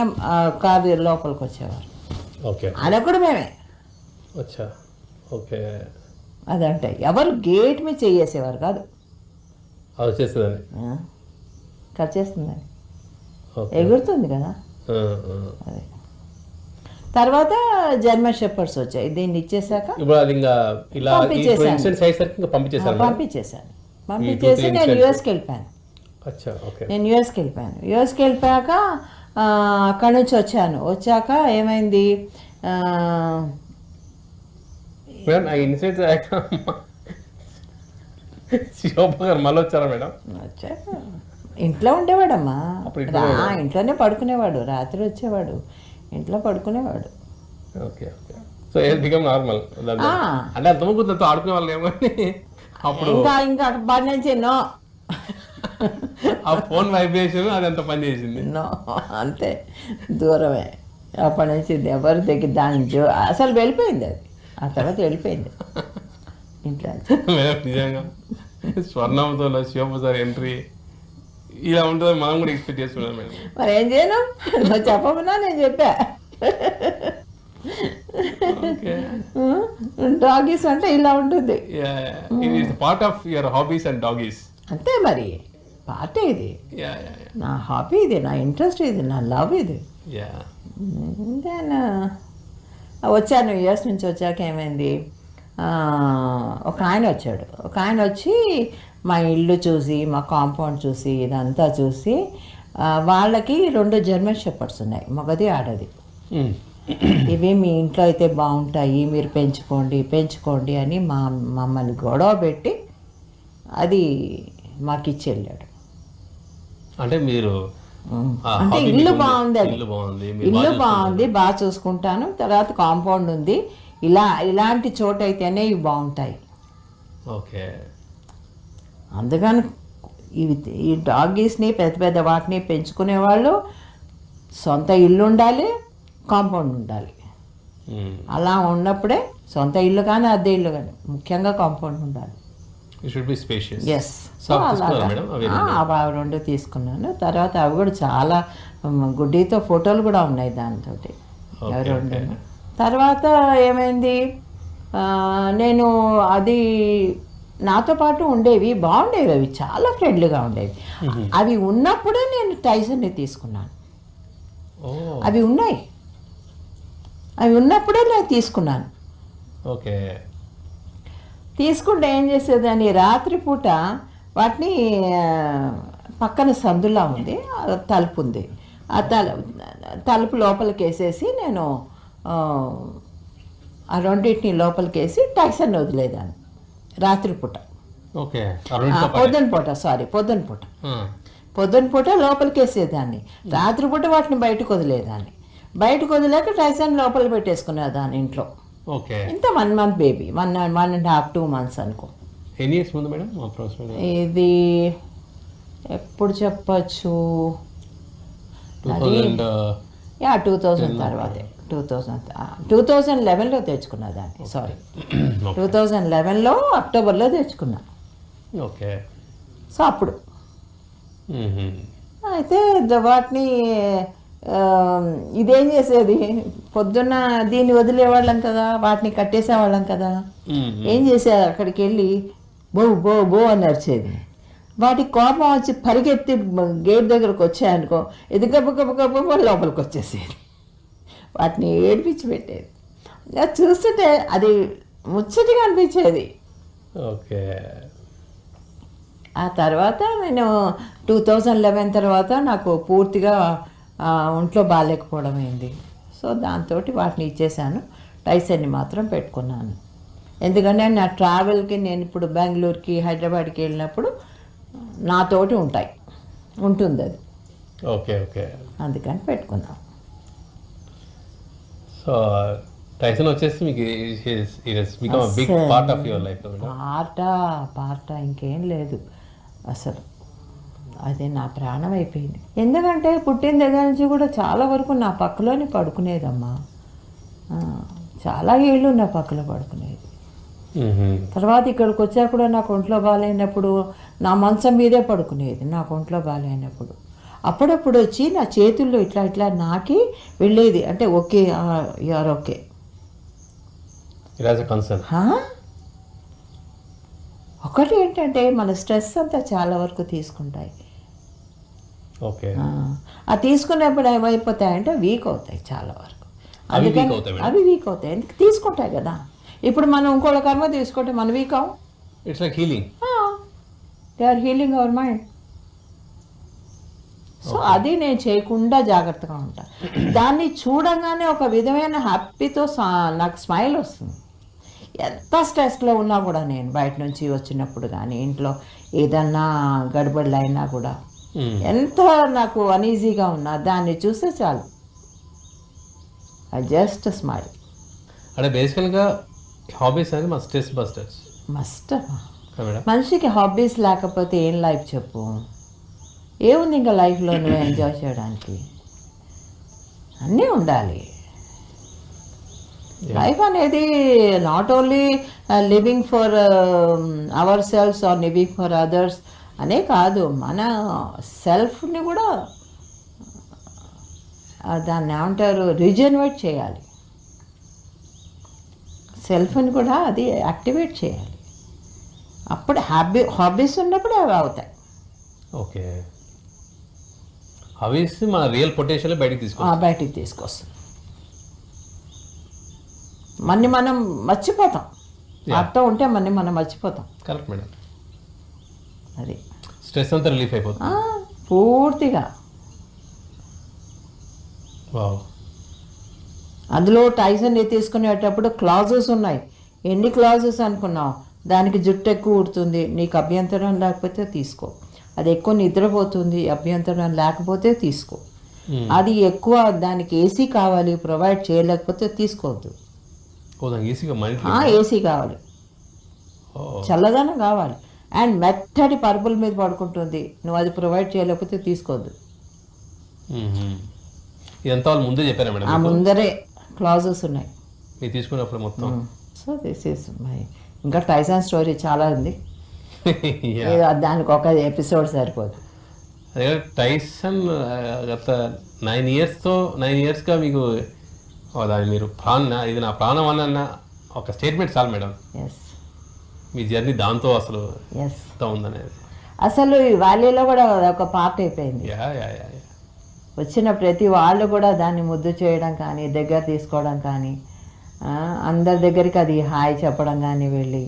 Speaker 2: కారు లోపలికి వచ్చేవారు.
Speaker 1: ఓకే.
Speaker 2: ఆయన కూడా మేమే.
Speaker 1: అచ్చా. ఓకే.
Speaker 2: అదంటే ఎవరు గేట్ మీద చేసేవారు కాదు.
Speaker 1: అది వచ్చేస్తుందండి.
Speaker 2: కట్ చేస్తుందని ఎగురుతుంది కదా. అదే తర్వాత జర్మన్ షెపర్డ్స్ వచ్చాయి. దీన్ని ఇచ్చేసాక
Speaker 1: ఇప్పుడు అది ఇంకా ఇలా
Speaker 2: పంపించేసాను. నేను యూఎస్కి వెళ్ళిపోయాను. నేను యూఎస్కి వెళ్ళిపోయాక అక్కడి నుంచి వచ్చాక ఏమైంది,
Speaker 1: మళ్ళీ వచ్చారా మేడం?
Speaker 2: వచ్చాక ఇంట్లో ఉండేవాడమ్మా. ఇంట్లోనే పడుకునేవాడు. రాత్రి వచ్చేవాడు, ఇంట్లో పడుకునేవాడు.
Speaker 1: Okay okay. So it become normal. అంటే అంతమంది ఆడుకునే వాళ్ళు ఏమో అప్పుడు
Speaker 2: ఇంకా పని నుంచి నో,
Speaker 1: ఆ ఫోన్ వైబ్రేషన్ అది ఎంత పని చేసింది.
Speaker 2: నో అంతే, దూరమే. అప్పటి నుంచి ఎవరి దగ్గర దాని అసలు వెళ్ళిపోయింది. అది ఆ తర్వాత వెళ్ళిపోయింది ఇంట్లో.
Speaker 1: నిజంగా స్వర్ణంతో శివప్రసాద్ ఎంట్రీ ఇలా ఉంటుందని మనం కూడా ఎక్స్పెక్ట్ చేస్తున్నాం మేడం.
Speaker 2: మరి ఏం చేయను, నువ్వు చెప్పమన్నా నేను చెప్పా. డాగీస్ అంటే ఇలా ఉంటుంది.
Speaker 1: Part of your hobbies and doggies.
Speaker 2: అంతే మరి, పార్టీ ఇది. నా హాబీ ఇది, నా ఇంట్రెస్ట్ ఇది, నా లవ్ ఇది. దెన్ వచ్చాను, యూఎస్ నుంచి వచ్చాక ఏమైంది, ఒక ఆయన వచ్చాడు. ఒక ఆయన వచ్చి మా ఇల్లు చూసి, మా కాంపౌండ్ చూసి, ఇదంతా చూసి, వాళ్ళకి 2 జర్మన్ షెపర్డ్స్ ఉన్నాయి, మగది ఆడది. ఇవి మీ ఇంట్లో అయితే బాగుంటాయి, మీరు పెంచుకోండి అని మమ్మల్ని గొడవ పెట్టి అది మాకు ఇచ్చి వెళ్ళాడు.
Speaker 1: అంటే మీరు
Speaker 2: అంటే ఇల్లు బాగుంది, ఇల్లు బాగుంది, బాగా చూసుకుంటాను, తర్వాత కాంపౌండ్ ఉంది, ఇలాంటి చోట అయితేనే ఇవి బాగుంటాయి.
Speaker 1: ఓకే.
Speaker 2: అందుకని ఈ డాగీస్ని పెద్ద వాటిని పెంచుకునే వాళ్ళు సొంత ఇల్లు ఉండాలి, కాంపౌండ్ ఉండాలి. అలా ఉన్నప్పుడే సొంత ఇల్లు కానీ అద్దె ఇల్లు కానీ ముఖ్యంగా కాంపౌండ్ ఉండాలి. ఎస్. సో అలాగా అవి 2 తీసుకున్నాను. తర్వాత అవి కూడా చాలా గుడ్డితో ఫోటోలు కూడా ఉన్నాయి దాంతో, అవి 2. తర్వాత ఏమైంది, నేను అది నాతో పాటు ఉండేవి, బాగుండేవి, అవి చాలా ఫ్రెండ్లీగా ఉండేవి. అవి ఉన్నప్పుడే నేను టైసన్ని తీసుకున్నాను. అవి ఉన్నప్పుడే నేను తీసుకున్నాను.
Speaker 1: ఓకే.
Speaker 2: తీసుకుంటే ఏం చేసేదాన్ని, రాత్రిపూట వాటిని పక్కన సందులా ఉంది, తలుపు ఉంది, ఆ తలుపు లోపలికి వేసేసి నేను ఆ 2 లోపలికి వేసి టైసన్ వదిలేదాన్ని రాత్రిపూట. పొద్దునపూట లోపలికి వేసేదాన్ని, రాత్రిపూట వాటిని బయటకు వదిలేదాన్ని. బయటకు వదిలేక టైసన్ లోపల పెట్టేసుకునేదాన్ని ఇంట్లో. ఇంత 1 month బేబీ, 1.5 2 months అనుకో. ఇది ఎప్పుడు చెప్పచ్చు, 2000 తర్వాతే, 2011లో తెచ్చుకున్నా దాన్ని. సారీ, 2011లో అక్టోబర్లో తెచ్చుకున్నా.
Speaker 1: ఓకే.
Speaker 2: సో అప్పుడు అయితే వాటిని ఇదేం చేసేది, పొద్దున్న దీన్ని వదిలేవాళ్ళం కదా, వాటిని కట్టేసేవాళ్ళం కదా. ఏం చేసేది, అక్కడికి వెళ్ళి బో అని అరిచేది. వాటికి కోపం వచ్చి పరిగెత్తి గేట్ దగ్గరకు వచ్చాయనుకో, ఇది గబ్బ లోపలికి వచ్చేసేది. వాటిని ఏడిపించి పెట్టేది. చూస్తుంటే అది ముచ్చటగా అనిపించేది.
Speaker 1: ఓకే.
Speaker 2: ఆ తర్వాత నేను 2011 తర్వాత నాకు పూర్తిగా ఒంట్లో బాగాలేకపోవడం అయింది. సో దాంతో వాటిని ఇచ్చేసాను, టైసన్ని మాత్రం పెట్టుకున్నాను. ఎందుకంటే నా ట్రావెల్కి, నేను ఇప్పుడు బెంగళూరుకి హైదరాబాద్కి వెళ్ళినప్పుడు నాతోటి ఉంటుంది అది.
Speaker 1: Okay okay.
Speaker 2: అందుకని పెట్టుకున్నాను.
Speaker 1: సో టైసన్ వచ్చేసి మీకు big part of your life.
Speaker 2: Part ఇంకేం లేదు అసలు, అది నా ప్రాణం అయిపోయింది. ఎందుకంటే పుట్టిన దగ్గర నుంచి కూడా చాలా వరకు నా పక్కలోనే పడుకునేదమ్మా, చాలా ఏళ్ళు నా పక్కలో పడుకునేది. తర్వాత ఇక్కడికి వచ్చా కూడా నాకు ఒంట్లో బాగాలేనప్పుడు నా మంచం మీదే పడుకునేది నాకు ఒంట్లో బాగాలేనప్పుడు. అప్పుడప్పుడు వచ్చి నా చేతుల్లో ఇట్లా ఇట్లా నాకి వెళ్ళేది. అంటే ఓకే యూఆర్ ఓకే. ఒకటి ఏంటంటే మన స్ట్రెస్ అంతా చాలా వరకు తీసుకుంటాయి.
Speaker 1: ఓకే,
Speaker 2: ఆ తీసుకునేప్పుడు ఏమైపోతాయంటే వీక్ అవుతాయి చాలా వరకు. అందుకని అవి వీక్ అవుతాయి, ఎందుకు తీసుకుంటాయి కదా. ఇప్పుడు మనం ఇంకోళ్ళ కర్మ తీసుకుంటే మనం వీక్ అవ్వం.
Speaker 1: It's like healing.
Speaker 2: They are healing our mind. So అది నేను చేయకుండా జాగ్రత్తగా ఉంటాను. దాన్ని చూడంగానే ఒక విధమైన హ్యాపీతో నాకు స్మైల్ వస్తుంది. ఎంత స్ట్రెస్లో ఉన్నా కూడా నేను బయట నుంచి వచ్చినప్పుడు కానీ ఇంట్లో ఏదన్నా గడబడులు అయినా కూడా ఎంత నాకు అనీజీగా ఉన్నా దాన్ని చూస్తే చాలు, ఐ జస్ట్ స్మైల్.
Speaker 1: అంటే బేసికల్గా హాబీస్ అనేది మా స్ట్రెస్ బస్టర్స్.
Speaker 2: మస్ట్. మనిషికి హాబీస్ లేకపోతే ఏం లైఫ్ చెప్పు, ఏముంది ఇంకా లైఫ్లో నువ్వు ఎంజాయ్ చేయడానికి? అన్నీ ఉండాలి. లైఫ్ అనేది not only living for our selves or living for others అనే కాదు, మన సెల్ఫ్ని కూడా దాన్ని ఏమంటారు రీజనరేట్ చేయాలి. సెల్ఫ్ని కూడా అది యాక్టివేట్ చేయాలి. అప్పుడు హాబీస్ ఉన్నప్పుడు అవి అవుతాయి.
Speaker 1: ఓకే, హాబీస్ మన రియల్ పొటెన్షియల్ బయటికి తీసుకొస్తాం. మన్ని మనం మర్చిపోతాం, వాటితో ఉంటే మనం మర్చిపోతాం. Correct madam.
Speaker 2: అది
Speaker 1: స్ట్రెస్ అంతా రిలీఫ్ అయిపోతుంది
Speaker 2: పూర్తిగా.
Speaker 1: వావ్.
Speaker 2: అందులో టైసన్ తీసుకునేటప్పుడు క్లాజెస్ ఉన్నాయి. ఎన్ని క్లాజెస్ అనుకున్నావు? దానికి జుట్టు ఎక్కువ ఉడుతుంది, నీకు అభ్యంతరం లేకపోతే తీసుకో. అది ఎక్కువ నిద్రపోతుంది, అభ్యంతరం లేకపోతే తీసుకో. అది ఎక్కువ దానికి ఏసీ కావాలి, ప్రొవైడ్ చేయలేకపోతే తీసుకోవద్దు. ఏసీ కావాలి, చల్లదనం కావాలి, అండ్ మెత్తటి పరుపుల మీద పడుకుంటుంది, నువ్వు అది ప్రొవైడ్ చేయలేకపోతే తీసుకోవద్దు. ముందరే క్లాజెస్ ఉన్నాయి
Speaker 1: తీసుకున్నప్పుడు మొత్తం.
Speaker 2: So this is my. ఇంకా టైసన్ స్టోరీ చాలా ఉంది, దానికి ఒక ఎపిసోడ్ సరిపోదు.
Speaker 1: అదే టైసన్ గత 9 ఇయర్స్గా మీకు దాన్ని మీరు ఇది నా ప్రాణం అన్న ఒక స్టేట్మెంట్ చాలు మేడం. మీ జర్నీ దాంతో అసలు ఎంత ఉందనేది
Speaker 2: అసలు ఈ వ్యాలీలో కూడా ఒక పార్ట్ అయిపోయింది. వచ్చిన ప్రతి వాళ్ళు కూడా దాన్ని ముద్దు చేయడం కానీ, దగ్గర తీసుకోవడం కానీ, అందరి దగ్గరికి అది హాయ్ చెప్పడం కానీ, వెళ్ళి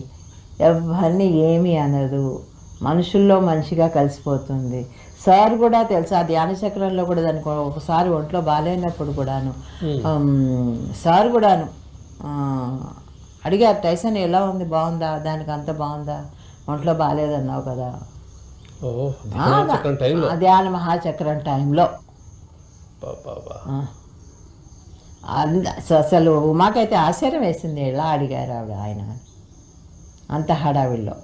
Speaker 2: ఎవరిని ఏమీ అనదు, మనుషుల్లో మనిషిగా కలిసిపోతుంది. సార్ కూడా తెలుసా ధ్యాన చక్రంలో కూడా దానికి ఒకసారి ఒంట్లో బాగాలేనప్పుడు కూడాను సార్ కూడాను అడిగారు, టైసన్ ఎలా ఉంది, బాగుందా? దానికి అంత బాగుందా? ఒంట్లో బాగాలేదన్నావు కదా. ధ్యాన మహాచక్రం టైంలో అసలు మాకైతే ఆశ్చర్యం వేసింది, ఎలా అడిగారు ఆవిడ ఆయన అంత హడావిల్లో.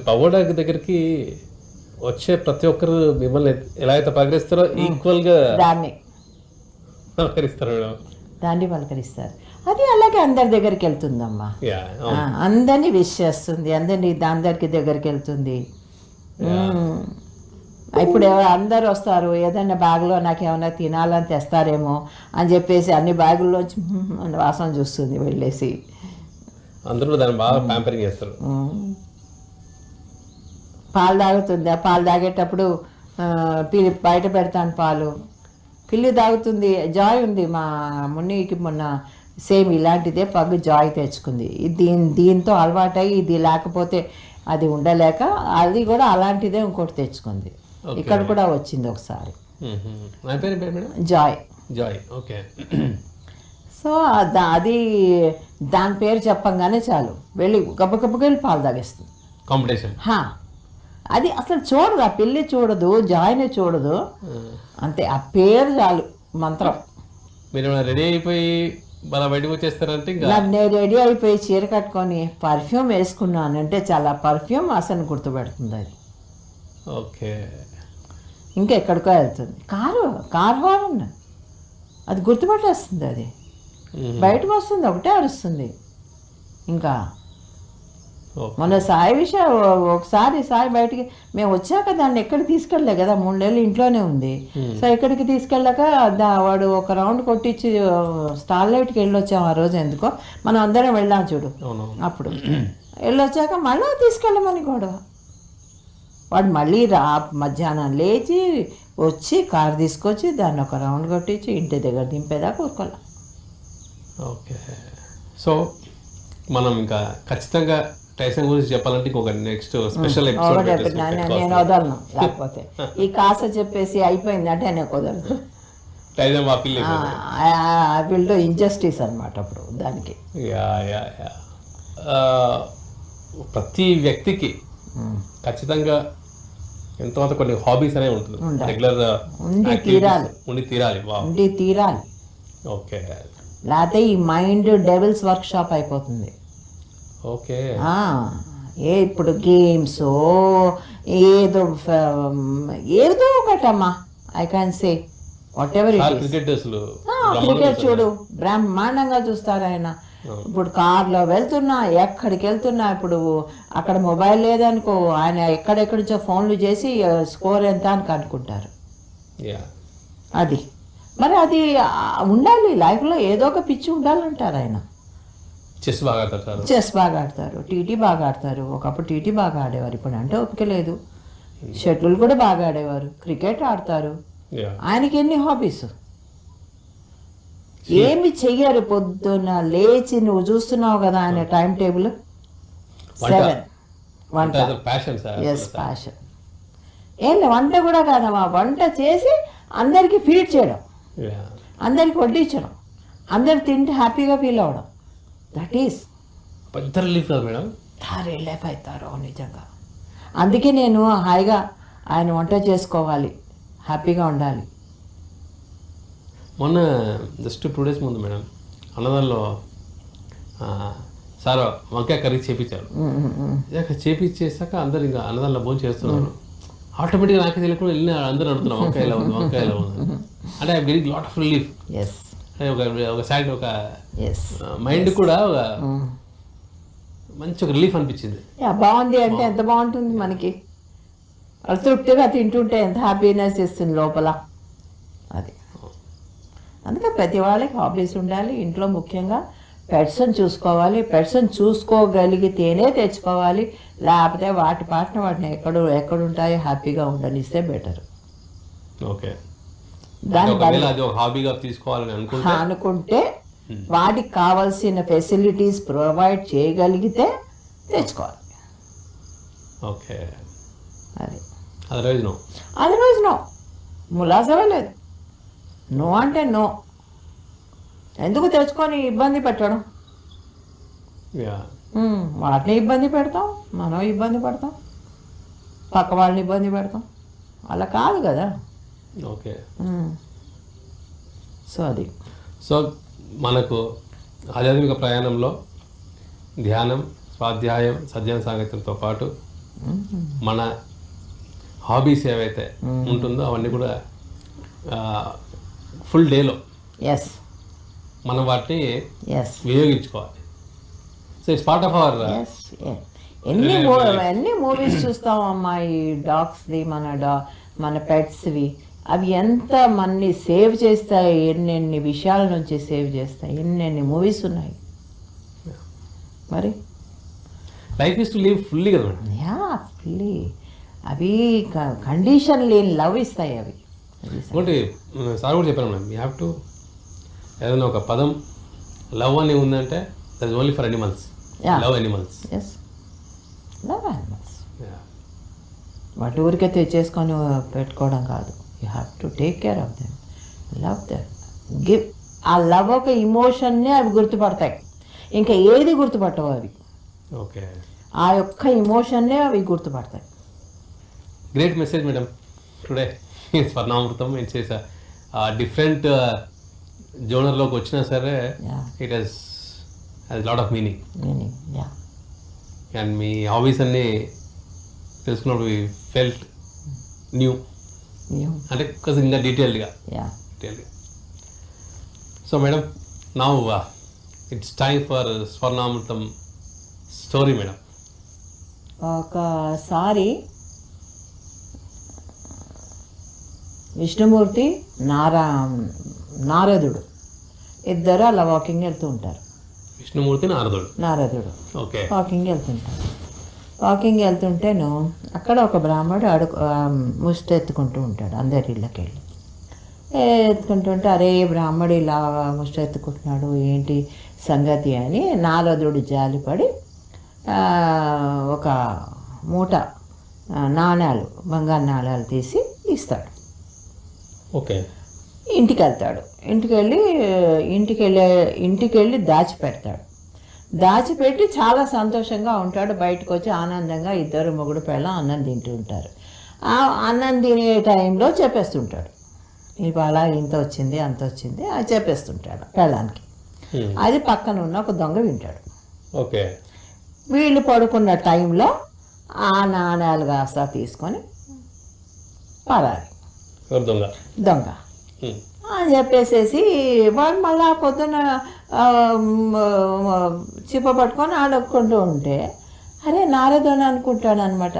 Speaker 1: పగోడా దగ్గరికి వచ్చే ప్రతి ఒక్కరు మిమ్మల్ని ఎలా అయితే పలకరిస్తారో ఈక్వల్గా
Speaker 2: దాన్ని పలకరిస్తారు. అది అలాగే అందరి దగ్గరికి వెళ్తుందమ్మా, అందరినీ విష్ చేస్తుంది, అందరికి దగ్గరికి వెళ్తుంది. ఇప్పుడు అందరు వస్తారు, ఏదైనా బ్యాగ్లో నాకు ఏమైనా తినాలని తెస్తారేమో అని చెప్పేసి అన్ని బ్యాగుల్లోంచి వాసన చూస్తుంది వెళ్ళేసి.
Speaker 1: అందరూ దాన్ని బాగా ప్యాంపరింగ్ చేస్తారు.
Speaker 2: పాలు తాగుతుంది, ఆ పాలు తాగేటప్పుడు బయట పెడతాను పాలు, పిల్లి తాగుతుంది. జాయ్ ఉంది మా మున్నికి, మొన్న సేమ్ ఇలాంటిదే పగ్గు జాయ్ తెచ్చుకుంది. దీంతో అలవాటై ఇది లేకపోతే అది ఉండలేక అది కూడా అలాంటిదే ఇంకోటి తెచ్చుకుంది. ఇక్కడ కూడా వచ్చింది ఒకసారి జాయ్.
Speaker 1: ఓకే.
Speaker 2: సో అది దాని పేరు చెప్పంగానే చాలు వెళ్ళి గబ్బగబ్బగా వెళ్ళి పాలు తాగేస్తుంది.
Speaker 1: కాంపిటీషన్
Speaker 2: అది అసలు చూడదు, ఆ పిల్లి చూడదు, జాయ్నే చూడదు, అంతే. ఆ పేరు చాలు మంత్రం.
Speaker 1: మీరు రెడీ అయిపోయి బయటకు వచ్చేస్తారంటే
Speaker 2: నేను రెడీ అయిపోయి చీర కట్టుకొని పర్ఫ్యూమ్ వేసుకున్నాను అంటే చాలా పర్ఫ్యూమ్ అసలు గుర్తుపెడుతుంది అది.
Speaker 1: ఓకే.
Speaker 2: ఇంకెక్కడికో వెళ్తుంది, కార్ హార్న్ అది గుర్తుపట్టేస్తుంది. అది బయటకు వస్తుంది, ఒకటే అరుస్తుంది. ఇంకా మన సాయి విషయం ఒకసారి సాయి బయటికి మేము వచ్చాక దాన్ని ఎక్కడికి తీసుకెళ్ళలే కదా, 3 నెలలు ఇంట్లోనే ఉంది. సో ఎక్కడికి తీసుకెళ్ళాక వాడు ఒక రౌండ్ కొట్టించి స్టార్ లైట్కి వెళ్ళొచ్చాం ఆ రోజు. ఎందుకో మనం అందరం వెళ్ళాం చూడు, అప్పుడు వెళ్ళొచ్చాక మళ్ళీ తీసుకెళ్ళమని గొడవ. వాడు మళ్ళీ మధ్యాహ్నం లేచి వచ్చి కారు తీసుకొచ్చి దాన్ని ఒక రౌండ్ కొట్టించి ఇంటి దగ్గర దింపేదాకా ఊరుకోలే.
Speaker 1: ఓకే, సో మనం ఇంకా ఖచ్చితంగా టైసన్ గురించి చెప్పాలంటే ఇంకొక నెక్స్ట్ స్పెషల్ ఎపిసోడ్
Speaker 2: నేను వదలను, లేకపోతే ఈ కాస్త చెప్పేసి అయిపోయింది అంటే నేను కుదరదు.
Speaker 1: Tyson
Speaker 2: I will do injustice అనమాట అప్పుడు దానికి.
Speaker 1: ప్రతి వ్యక్తికి ఖచ్చితంగా ఎంతో కొన్ని హాబీస్ అనేవి ఉంటుంది, రెగ్యులర్
Speaker 2: ఉండి తీరాలి.
Speaker 1: ఉండి తీరాలి. ఓకే,
Speaker 2: లేకపోతే ఈ మైండ్ డెవిల్స్ వర్క్ షాప్ అయిపోతుంది.
Speaker 1: ఓకే,
Speaker 2: ఇప్పుడు గేమ్స్ ఏదో ఏదో ఒకటమ్మా, I can say whatever cricket చూడు బ్రహ్మాండంగా చూస్తారు ఆయన. ఇప్పుడు కార్లో వెళ్తున్నా ఎక్కడికి వెళ్తున్నా, ఇప్పుడు అక్కడ మొబైల్ లేదనుకో ఆయన ఎక్కడెక్కడి నుంచో ఫోన్లు చేసి స్కోర్ ఎంత అని కనుక్కుంటారు. అది మరి అది ఉండాలి లైఫ్లో, ఏదో ఒక పిచ్చి ఉండాలంటారు ఆయన.
Speaker 1: చెస్
Speaker 2: బాగా ఆడతారు, టీటీ బాగా ఆడతారు. ఒకప్పుడు టీటీ బాగా ఆడేవారు, ఇప్పుడు అంటే ఓపిక లేదు. షటిల్ కూడా బాగా ఆడేవారు, క్రికెట్ ఆడతారు. ఆయనకి ఎన్ని హాబీస్, ఏమి చెయ్యరు. పొద్దున్న లేచి నువ్వు చూస్తున్నావు కదా ఆయన టైం టేబుల్ 7 వంట. Yes, passion. ఏం వంట కూడా కాదమ్మా, వంట చేసి అందరికి ఫీడ్ చేయడం, అందరికి వడ్డించడం, అందరు తింటే హ్యాపీగా ఫీల్ అవ్వడం. దట్ ఈస్
Speaker 1: పెద్ద రిలీఫ్ కదా మేడం.
Speaker 2: రిలీఫ్ అవుతారు నిజంగా. అందుకే నేను హాయిగా ఆయన వంట చేసుకోవాలి, హ్యాపీగా ఉండాలి.
Speaker 1: మొన్న జస్ట్ 2 days ముందు మేడం అన్నదానిలో సార్ వంకాయ కర్రీ చేపించారు. చేపించేసాక అందరు ఇంకా అన్నదానిలో భోజనం చేస్తున్నారు. ఆటోమేటిక్గా నాకే తెలియకుండా వెళ్ళిన అందరూ అడుగుతున్నాం వంకాయ ఎలా ఉంది, వంకాయ ఎలా ఉంది అంటే I getting lot of relief. ఒక సైడ్ ఒక మైండ్ కూడా మంచి ఒక రిలీఫ్ అనిపించింది.
Speaker 2: బాగుంది అంటే ఎంత బాగుంటుంది మనకి, తృప్తిగా తింటుంటే ఎంత హ్యాపీనెస్ ఇస్తుంది లోపల. అది అందుకే ప్రతి వాళ్ళకి హాబీస్ ఉండాలి. ఇంట్లో ముఖ్యంగా పెట్స్ని చూసుకోవాలి. పెట్స్ని చూసుకోగలిగితేనే తెచ్చుకోవాలి, లేకపోతే వాటి పాటన వాటిని ఎక్కడుంటాయో హ్యాపీగా ఉండనిస్తే బెటర్.
Speaker 1: ఓకే,
Speaker 2: అనుకుంటే వాటికి కావాల్సిన ఫెసిలిటీస్ ప్రొవైడ్ చేయగలిగితే తెచ్చుకోవాలి.
Speaker 1: ఓకే,
Speaker 2: అది
Speaker 1: అదర్వైజ్ నో,
Speaker 2: ములాసమే లేదు. నో అంటే నో. ఎందుకు తెచ్చుకొని ఇబ్బంది పెట్టడం? వాటిని ఇబ్బంది పెడతాం, మనం ఇబ్బంది పడతాం, పక్క వాళ్ళని ఇబ్బంది పెడతాం, అలా కాదు కదా.
Speaker 1: ఓకే,
Speaker 2: సో
Speaker 1: మనకు ఆధ్యాత్మిక ప్రయాణంలో ధ్యానం, స్వాధ్యాయం, సజ్జన సాంగత్యంతో పాటు మన హాబీస్ ఏవైతే ఉంటుందో అవన్నీ కూడా ఫుల్ డేలో మనం వాటిని వినియోగించుకోవాలి. So it's part of our.
Speaker 2: ఎన్ని మూవీస్ చూస్తామమ్మా ఈ డాగ్స్ది, మన పెట్స్వి. అవి ఎంత మనని సేవ్ చేస్తాయి, ఎన్నెన్ని విషయాల నుంచి సేవ్ చేస్తాయి, ఎన్నెన్ని మూవీస్ ఉన్నాయి. మరి
Speaker 1: life is to live fully కదా మేడం.
Speaker 2: ఫుల్లీ. అవి కండిషన్ లేని లవ్ ఇస్తాయి అవి.
Speaker 1: ఇంకోటి సార్ కూడా చెప్పాను మేడం, యూ హ్యావ్ టు ఏదైనా ఒక పదం లవ్ అని ఉందంటే that is only for animals. Love animals.
Speaker 2: Love animals. వాటి ఊరికే తెచ్చేసుకొని పెట్టుకోవడం కాదు. You have to take care of them, love them, give. ఆ లవ్ ఒక ఇమోషన్నే అవి గుర్తుపడతాయి, ఇంకా ఏది గుర్తుపట్టవు అవి.
Speaker 1: ఓకే,
Speaker 2: ఆ యొక్క ఇమోషన్నే అవి గుర్తుపడతాయి.
Speaker 1: Great message madam today. Swarnamrutham చేసా డిఫరెంట్ జోనర్లోకి వచ్చినా సరే it has lot of meaning. And మీ హాబీస్ అన్నీ తెలుసుకున్నప్పుడు వి ఫెల్ట్ న్యూ అంటే కొంచెం ఇంకా డీటెయిల్డ్గా. So madam, now it's time for Swarnamrutham story madam.
Speaker 2: ఒకసారి విష్ణుమూర్తి నారదుడు ఇద్దరు అలా వాకింగ్ వెళ్తూ ఉంటారు.
Speaker 1: విష్ణుమూర్తి నారదుడు ఓకే.
Speaker 2: వాకింగ్ వెళ్తుంటేను అక్కడ ఒక బ్రాహ్మడు ముష్టి ఎత్తుకుంటూ ఉంటాడు. అందరి ఇళ్ళకి వెళ్ళి ఎత్తుకుంటుంటే అరే బ్రాహ్మడు ఇలా ముష్టి ఎత్తుకుంటున్నాడు ఏంటి సంగతి అని నారదుడు జాలిపడి ఒక మూట నాణాలు బంగారు నాణాలు తీసి ఇస్తాడు.
Speaker 1: ఓకే.
Speaker 2: ఇంటికి వెళ్తాడు. ఇంటికి వెళ్ళి దాచిపెడతాడు. దాచిపెట్టి చాలా సంతోషంగా ఉంటాడు. బయటకు వచ్చి ఆనందంగా ఇద్దరు మొగుడు పెళ్ళం అన్నం తింటూ ఉంటారు. ఆ అన్నం తినే టైంలో చెప్పేస్తుంటాడు, ఇవాళ ఇంత వచ్చింది అంత వచ్చింది అది చెప్పేస్తుంటాడు పెళ్ళానికి. అది పక్కన ఉన్న ఒక దొంగ వింటాడు.
Speaker 1: ఓకే.
Speaker 2: వీళ్ళు పడుకున్న టైంలో ఆ నాణాలు కాస్త తీసుకొని పారాలి దొంగ అని చెప్పేసేసి వాడు మళ్ళా పొద్దున్న చిప్ప పట్టుకొని ఆడుకుంటూ ఉంటే అరే నారదుని అనుకుంటాడు అనమాట.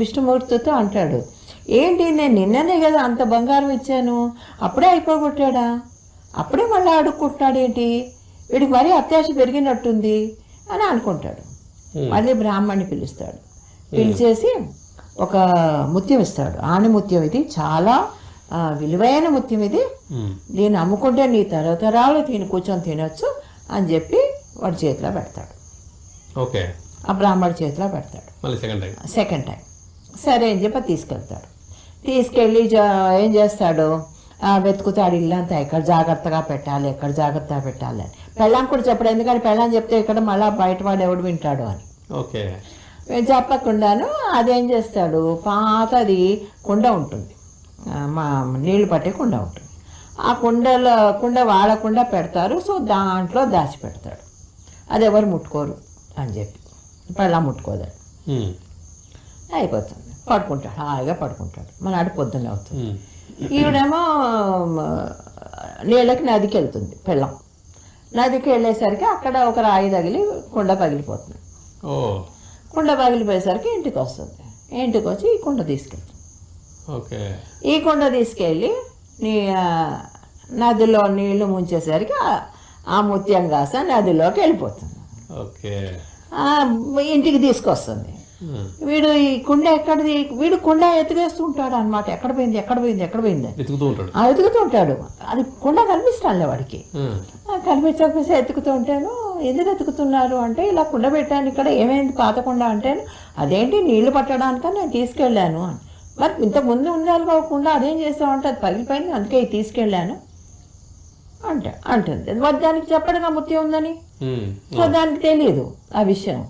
Speaker 2: విష్ణుమూర్తితో అంటాడు, ఏంటి నేను నిన్ననే కదా అంత బంగారం ఇచ్చాను, అప్పుడే అయిపోగొట్టాడా, అప్పుడే మళ్ళీ ఆడుకుంటున్నాడు ఏంటి, వీడికి మరీ అత్యాశ పెరిగినట్టుంది అని అనుకుంటాడు. మళ్ళీ బ్రాహ్మణ్ణి పిలుస్తాడు. పిలిచేసి ఒక ముత్యం ఇస్తాడు. ఆణిముత్యం ఇది, చాలా విలువైన ముత్యం ఇది, దీన్ని అమ్ముకుంటే నీ తరతరాలు దీన్ని కూర్చొని తినొచ్చు అని చెప్పి వాడి చేతిలో పెడతాడు.
Speaker 1: ఓకే.
Speaker 2: ఆ బ్రాహ్మణుడి చేతిలో పెడతాడు. సెకండ్ టైం సరే అని చెప్పి తీసుకెళ్తాడు. తీసుకెళ్ళి ఏం చేస్తాడు, వెతుకుతాడు ఇల్లంతా ఎక్కడ జాగ్రత్తగా పెట్టాలి అని. పెళ్ళాం కూడా చెప్పడు, ఎందుకంటే పెళ్ళాం చెప్తే ఇక్కడ మళ్ళీ బయటవాడు ఎవడు వింటాడు అని.
Speaker 1: ఓకే.
Speaker 2: చెప్పకుండాను అదేం చేస్తాడు, పాతది కుండ ఉంటుంది, మా నీళ్లు పట్టే కుండ ఉంటుంది. ఆ కుండ వాడకుండా పెడతారు. సో దాంట్లో దాచిపెడతాడు. అది ఎవరు ముట్టుకోరు అని చెప్పి పెళ్ళాం ముట్టుకోదాడు. అయిపోతుంది, పడుకుంటాడు, హాయిగా పడుకుంటాడు. మన ఆడ పొద్దున్న అవుతుంది. ఈవిడేమో నీళ్ళకి నదికి వెళ్తుంది. పెళ్ళం నదికి వెళ్ళేసరికి అక్కడ ఒక రాయి తగిలి కుండ పగిలిపోతుంది. కుండ పగిలిపోయేసరికి ఇంటికి వస్తుంది. ఇంటికి వచ్చి ఈ కుండ తీసుకెళ్తుంది. ఈ కుండ తీసుకెళ్ళి నదిలో నీళ్లు ముంచేసరికి ఆ ముత్యం కాస్త నదిలోకి వెళ్ళిపోతుంది. ఇంటికి తీసుకొస్తుంది. వీడు ఈ కుండ ఎక్కడిది, వీడు కుండ ఎత్తుకేస్తూ ఉంటాడు అనమాట. ఎక్కడ పోయింది ఎత్తుకుతూ ఉంటాడు. అది కుండ కనిపిస్తానులే వాడికి. కనిపించకపోతే ఎత్తుకుతూ ఉంటాను. ఎందుకు ఎత్తుకుతున్నారు అంటే, ఇలా కుండ పెట్టాను ఇక్కడ, ఏమైంది పాత కుండ అంటే, అదేంటి నీళ్లు పట్టడానికని నేను తీసుకెళ్ళాను అని. మరి ఇంతకుముందు ఉండాలి కాకుండా అదేం చేస్తామంటే అది పగిలిపోయింది, అందుకే ఇది తీసుకెళ్ళాను అంటుంది. మరి దానికి చెప్పడగా ముత్యం ఉందని. సో దానికి తెలియదు ఆ విషయం.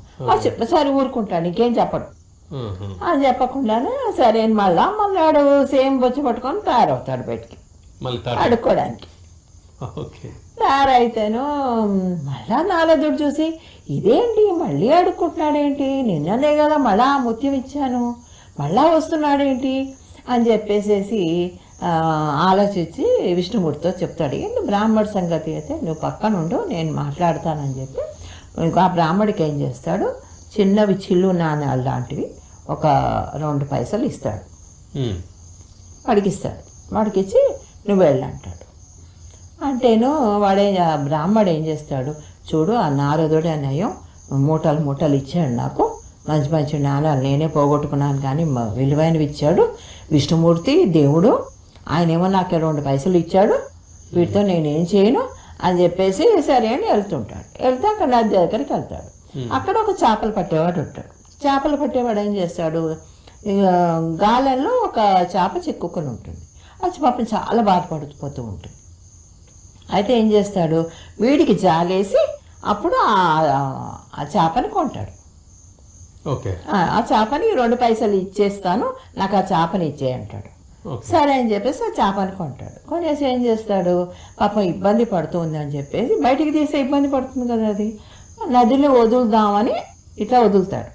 Speaker 2: సరే ఊరుకుంటాడు, ఇంకేం చెప్పడు అని చెప్పకుండానే సరే మళ్ళా ఆడు సేమ్ బొచ్చు పట్టుకొని తయారవుతాడు బయటికి అడుక్కోవడానికి. తయారైతేను మళ్ళా నారదుడు చూసి, ఇదేంటి మళ్ళీ అడుక్కుంటున్నాడేంటి, నిన్ననే కదా మళ్ళా ఆ ముత్యం ఇచ్చాను, మళ్ళా వస్తున్నాడేంటి అని చెప్పేసేసి ఆలోచించి విష్ణుమూర్తితో చెప్తాడు. ఏంటి బ్రాహ్మడి సంగతి అయితే నువ్వు పక్కన ఉండు, నేను మాట్లాడతానని చెప్పి ఆ బ్రాహ్మడికి ఏం చేస్తాడు, చిన్నవి చిల్లు నాణాలు లాంటివి ఒక 2 పైసలు ఇస్తాడు. వాడికి ఇచ్చి నువ్వు వెళ్ళంటాడు. అంటేను బ్రాహ్మడు ఏం చేస్తాడు, చూడు ఆ నారదుడే నయం, మూటలు ఇచ్చాడు నాకు, మంచి నాణాలు నేనే పోగొట్టుకున్నాను కానీ విలువైనవి ఇచ్చాడు విష్ణుమూర్తి దేవుడు, ఆయనేమో నాకు 2 పైసలు ఇచ్చాడు, వీటితో నేనేం చేయను అని చెప్పేసి సరే అని వెళ్తే అక్కడ నది దగ్గరికి వెళ్తాడు. అక్కడ ఒక చేపలు పట్టేవాడు ఉంటాడు. చేపలు పట్టేవాడు ఏం చేస్తాడు, గాలెల్లో ఒక చేప చిక్కుకొని ఉంటుంది. ఆ పాపం చాలా బాధపడిపోతూ ఉంటుంది. అయితే ఏం చేస్తాడు, వీడికి జాలేసి అప్పుడు ఆ చేపని కొంటాడు. ఆ చేపని 2 పైసలు ఇచ్చేస్తాను, నాకు ఆ చేపని ఇచ్చేయంటాడు. సరే అని చెప్పేసి ఆ చేపని కొంటాడు. కొనేసి ఏం చేస్తాడు, పాపం ఇబ్బంది పడుతుంది అని చెప్పేసి బయటికి తీస్తే ఇబ్బంది పడుతుంది కదా, అది నదిలో వదులుదామని ఇట్లా వదులుతాడు.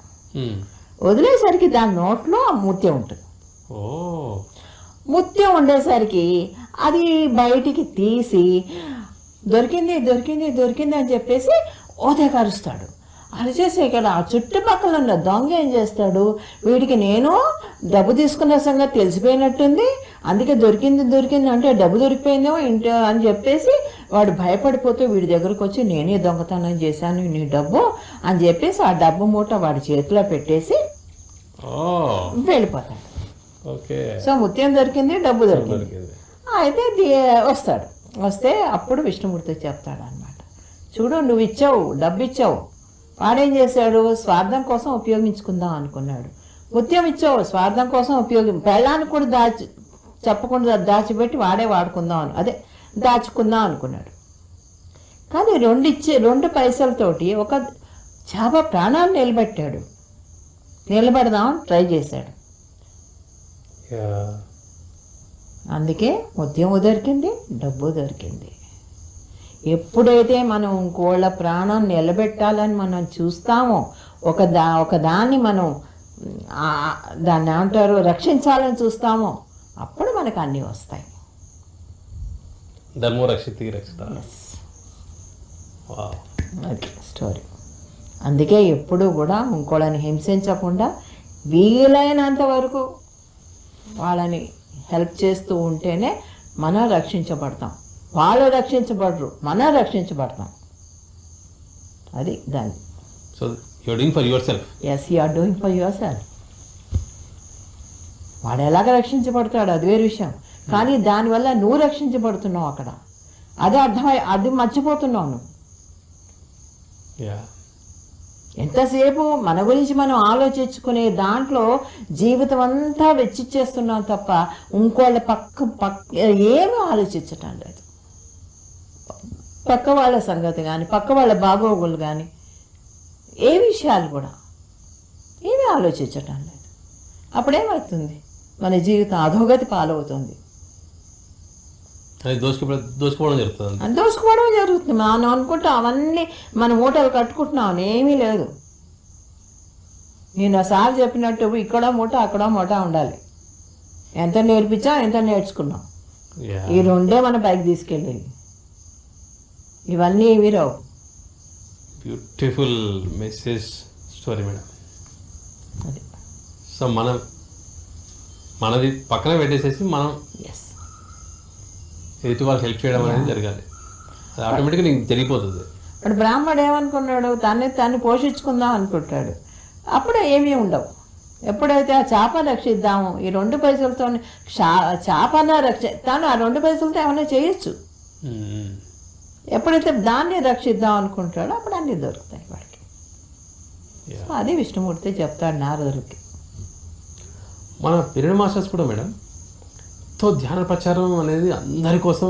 Speaker 2: వదిలేసరికి దాని నోట్లో ముత్యం ఉంటుంది. ముత్యం ఉండేసరికి అది బయటికి తీసి దొరికింది అని చెప్పేసి ఓతే కరుస్తాడు. అరిచేసి ఇక్కడ ఆ చుట్టుపక్కల ఉన్న దొంగ ఏం చేస్తాడు, వీడికి నేను డబ్బు తీసుకున్న సంగతి తెలిసిపోయినట్టుంది, అందుకే దొరికింది అంటే డబ్బు దొరికిపోయిందేమో ఇంటి అని చెప్పేసి వాడు భయపడిపోతూ వీడి దగ్గరకు వచ్చి నేనే దొంగతనం చేశాను నీ డబ్బు అని చెప్పేసి ఆ డబ్బు మూట వాడి చేతిలో పెట్టేసి వెళ్ళిపోతాడు.
Speaker 1: ఓకే.
Speaker 2: సో ముత్యం దొరికింది, డబ్బు దొరికింది. అయితే వస్తే అప్పుడు విష్ణుమూర్తి చెప్తాడు అనమాట, చూడు నువ్వు ఇచ్చావు, డబ్బు ఇచ్చావు, వాడేం చేశాడు, స్వార్థం కోసం ఉపయోగించుకుందాం అనుకున్నాడు. ముత్యం ఇచ్చావు, స్వార్థం కోసం పెళ్ళాన్ని కూడా చెప్పకుండా దాచిపెట్టి వాడే వాడుకుందాం దాచుకుందాం అనుకున్నాడు. కానీ 2 పైసలతోటి ఒక చేప ప్రాణాన్ని నిలబెడదామని ట్రై చేశాడు. అందుకే ముత్యము దొరికింది, డబ్బు దొరికింది. ఎప్పుడైతే మనం ఇంకోళ్ళ ప్రాణం నిలబెట్టాలని మనం చూస్తామో, ఒకదాన్ని మనం దాన్ని ఏమంటారు రక్షించాలని చూస్తామో, అప్పుడు మనకు అన్నీ వస్తాయి.
Speaker 1: ధర్మో రక్షితి రక్షిత.
Speaker 2: అది స్టోరీ. అందుకే ఎప్పుడూ కూడా ఇంకోళ్ళని హింసించకుండా వీలైనంత వరకు వాళ్ళని హెల్ప్ చేస్తూ ఉంటేనే మనం రక్షించబడతాం. వాళ్ళు రక్షించబడరు, మనం రక్షించబడతాం. అది దాన్ని.
Speaker 1: So you are doing for your self.
Speaker 2: Yes, you are doing for your self. వాడు ఎలాగ రక్షించబడతాడు అది వేరే విషయం, కానీ దానివల్ల నువ్వు రక్షించబడుతున్నావు అక్కడ. అది మర్చిపోతున్నావు నువ్వు. ఎంతసేపు మన గురించి మనం ఆలోచించుకునే దాంట్లో జీవితం అంతా వెచ్చిచ్చేస్తున్నాం తప్ప ఇంకోళ్ళ ఏమీ ఆలోచించటం లేదు. పక్క వాళ్ళ సంగతి కానీ, పక్క వాళ్ళ బాగోగులు కానీ, ఏ విషయాలు కూడా ఏమీ ఆలోచించటం లేదు. అప్పుడేమవుతుంది, మన జీవితం అధోగతి పాలవుతుంది. దోసుకోవడం జరుగుతుంది. మనం అనుకుంటాం అవన్నీ మన మూటలు కట్టుకుంటున్నాం, ఏమీ లేదు. నేను ఒకసారి చెప్పినట్టు ఇక్కడ మూట అక్కడ మూట ఉండాలి. ఎంత నేర్పించాం, ఎంత నేర్చుకున్నాం, ఈ 2 మన పైకి తీసుకెళ్ళేది. ఇవన్నీ ఏవి రావు.
Speaker 1: Beautiful message story madam.
Speaker 2: అది
Speaker 1: సో మనది పక్కన పెట్టేసేసి మనం ఎదుటి వాళ్ళకి హెల్ప్ చేయడం అనేది జరగాలి. అది ఆటోమేటిక్గా నీకు జరిగిపోతుంది.
Speaker 2: ఇప్పుడు బ్రాహ్మడు ఏమనుకున్నాడు, తన్ని పోషించుకుందాం అనుకుంటాడు. అప్పుడు ఏమీ ఉండవు. ఎప్పుడైతే ఆ చేప రక్షిద్దాము, ఈ 2 పైసలతో చేపన తను ఆ 2 పైసలతో ఏమైనా చేయొచ్చు. ఎప్పుడైతే దాన్ని రక్షిద్దాం అనుకుంటాడో అప్పుడు అన్నీ దొరుకుతాయి వాడికి. అది విష్ణుమూర్తి చెప్తాడు నారదుడికి.
Speaker 1: మన పిరమిడ్ మాస్టర్స్ కూడా మేడం ధ్యాన ప్రచారం అనేది అందరి కోసం,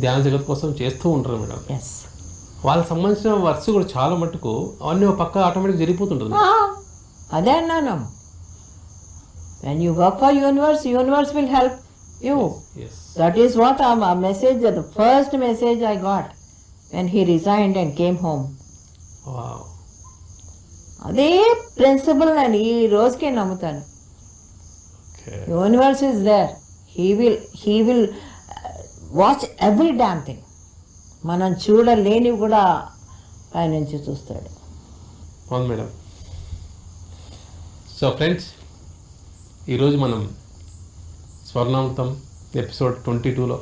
Speaker 1: ధ్యాన జగత్ కోసం చేస్తూ ఉంటారు మేడం. వాళ్ళకి సంబంధించిన వర్క్స్ కూడా చాలా మటుకు అవన్నీ పక్క ఆటోమేటిక్ జరిగిపోతుంటుంది.
Speaker 2: అదే అన్నాను, when you work for universe will help you. That is what ఆ message, the first message I got when he resigned and came home. అదే ప్రిన్సిపల్ నేను ఈ రోజుకే నమ్ముతాను. Universe is there. He will watch every damn thing. మనం చూడలేనివి కూడా పైనుంచి చూస్తాడు.
Speaker 1: అవును మేడం. సో ఫ్రెండ్స్, ఈరోజు మనం స్వర్ణామృతం ఎపిసోడ్ 22లో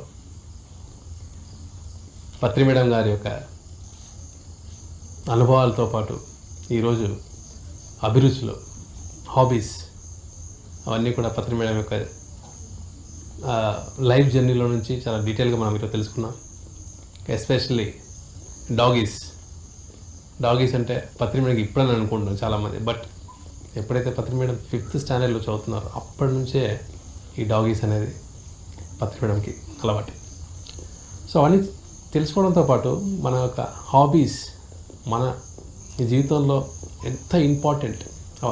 Speaker 1: పత్రి మేడం గారి యొక్క అనుభవాలతో పాటు ఈరోజు అభిరుచులు, హాబీస్ అవన్నీ కూడా పత్రి మేడం యొక్క లైఫ్ జర్నీలో నుంచి చాలా డీటెయిల్గా మనం ఈరోజు తెలుసుకున్నాం. ఎస్పెషల్లీ డాగీస్ అంటే పత్రి మేడంకి ఇప్పుడని అనుకుంటున్నాం చాలామంది. బట్ ఎప్పుడైతే పత్రి మేడం 5th స్టాండర్డ్లో చదువుతున్నారో అప్పటి నుంచే ఈ డాగీస్ అనేది పత్రి మేడంకి అలవాటు. సో అవన్నీ తెలుసుకోవడంతో పాటు మన యొక్క హాబీస్ మన జీవితంలో ఎంత ఇంపార్టెంట్,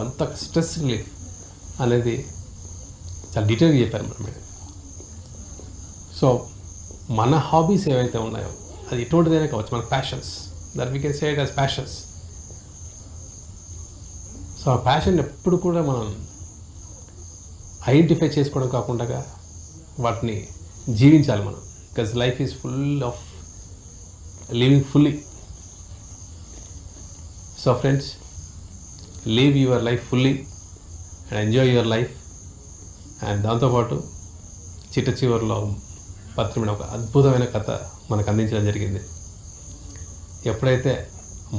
Speaker 1: అంత స్ట్రెస్ రిలీఫ్ అనేది చాలా డీటెయిల్గా చెప్పారు మేడం. సో మన హాబీస్ ఏవైతే ఉన్నాయో అది ఎటువంటిదైనా కావచ్చు, మన passions, that we can say it as passions. So ఆ ప్యాషన్ ఎప్పుడు కూడా మనం ఐడెంటిఫై చేసుకోవడం కాకుండా వాటిని జీవించాలి మనం. Because life is full of living fully. So friends, leave your life fully and enjoy your life. And దాంతోపాటు చిట్ట చివరిలో పత్రి మేడం ఒక అద్భుతమైన కథ మనకు అందించడం జరిగింది. ఎప్పుడైతే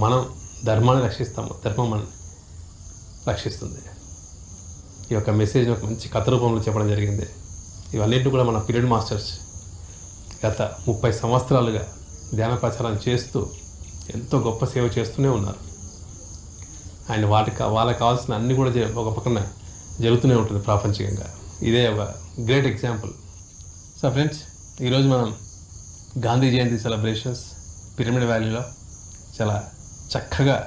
Speaker 1: మనం ధర్మాన్ని రక్షిస్తామో ధర్మం మనం రక్షిస్తుంది. ఈ యొక్క మెసేజ్ని ఒక మంచి కథ రూపంలో చెప్పడం జరిగింది. ఇవన్నింటినీ కూడా మన పీరియడ్ మాస్టర్స్ గత 30 సంవత్సరాలుగా ధ్యాన ప్రచారం చేస్తూ ఎంతో గొప్ప సేవ చేస్తూనే ఉన్నారు. అండ్ వాళ్ళకి కావాల్సిన అన్నీ కూడా ఒక పక్కన జరుగుతూనే ఉంటుంది ప్రాపంచికంగా. ఇదే ఒక గ్రేట్ ఎగ్జాంపుల్. సో ఫ్రెండ్స్, ఈరోజు మనం గాంధీ జయంతి సెలబ్రేషన్స్ పిరమిడ్ వ్యాలీలో చాలా చక్కగా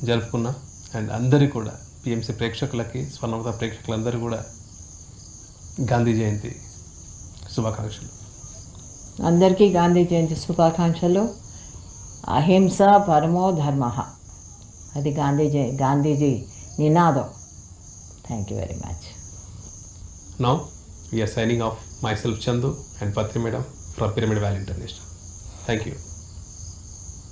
Speaker 1: జరుపుకున్నాం. అండ్ అందరికీ కూడా పిఎంసి ప్రేక్షకులకి, స్వర్ణవత ప్రేక్షకులందరూ కూడా గాంధీ జయంతి శుభాకాంక్షలు.
Speaker 2: అందరికీ గాంధీ జయంతి శుభాకాంక్షలు. అహింస పరమో ధర్మ, అది గాంధీజీ నినాదం. Thank you very much.
Speaker 1: Now we are signing off, myself Chandu and Patri Madam from Pyramid Valley International. Thank you.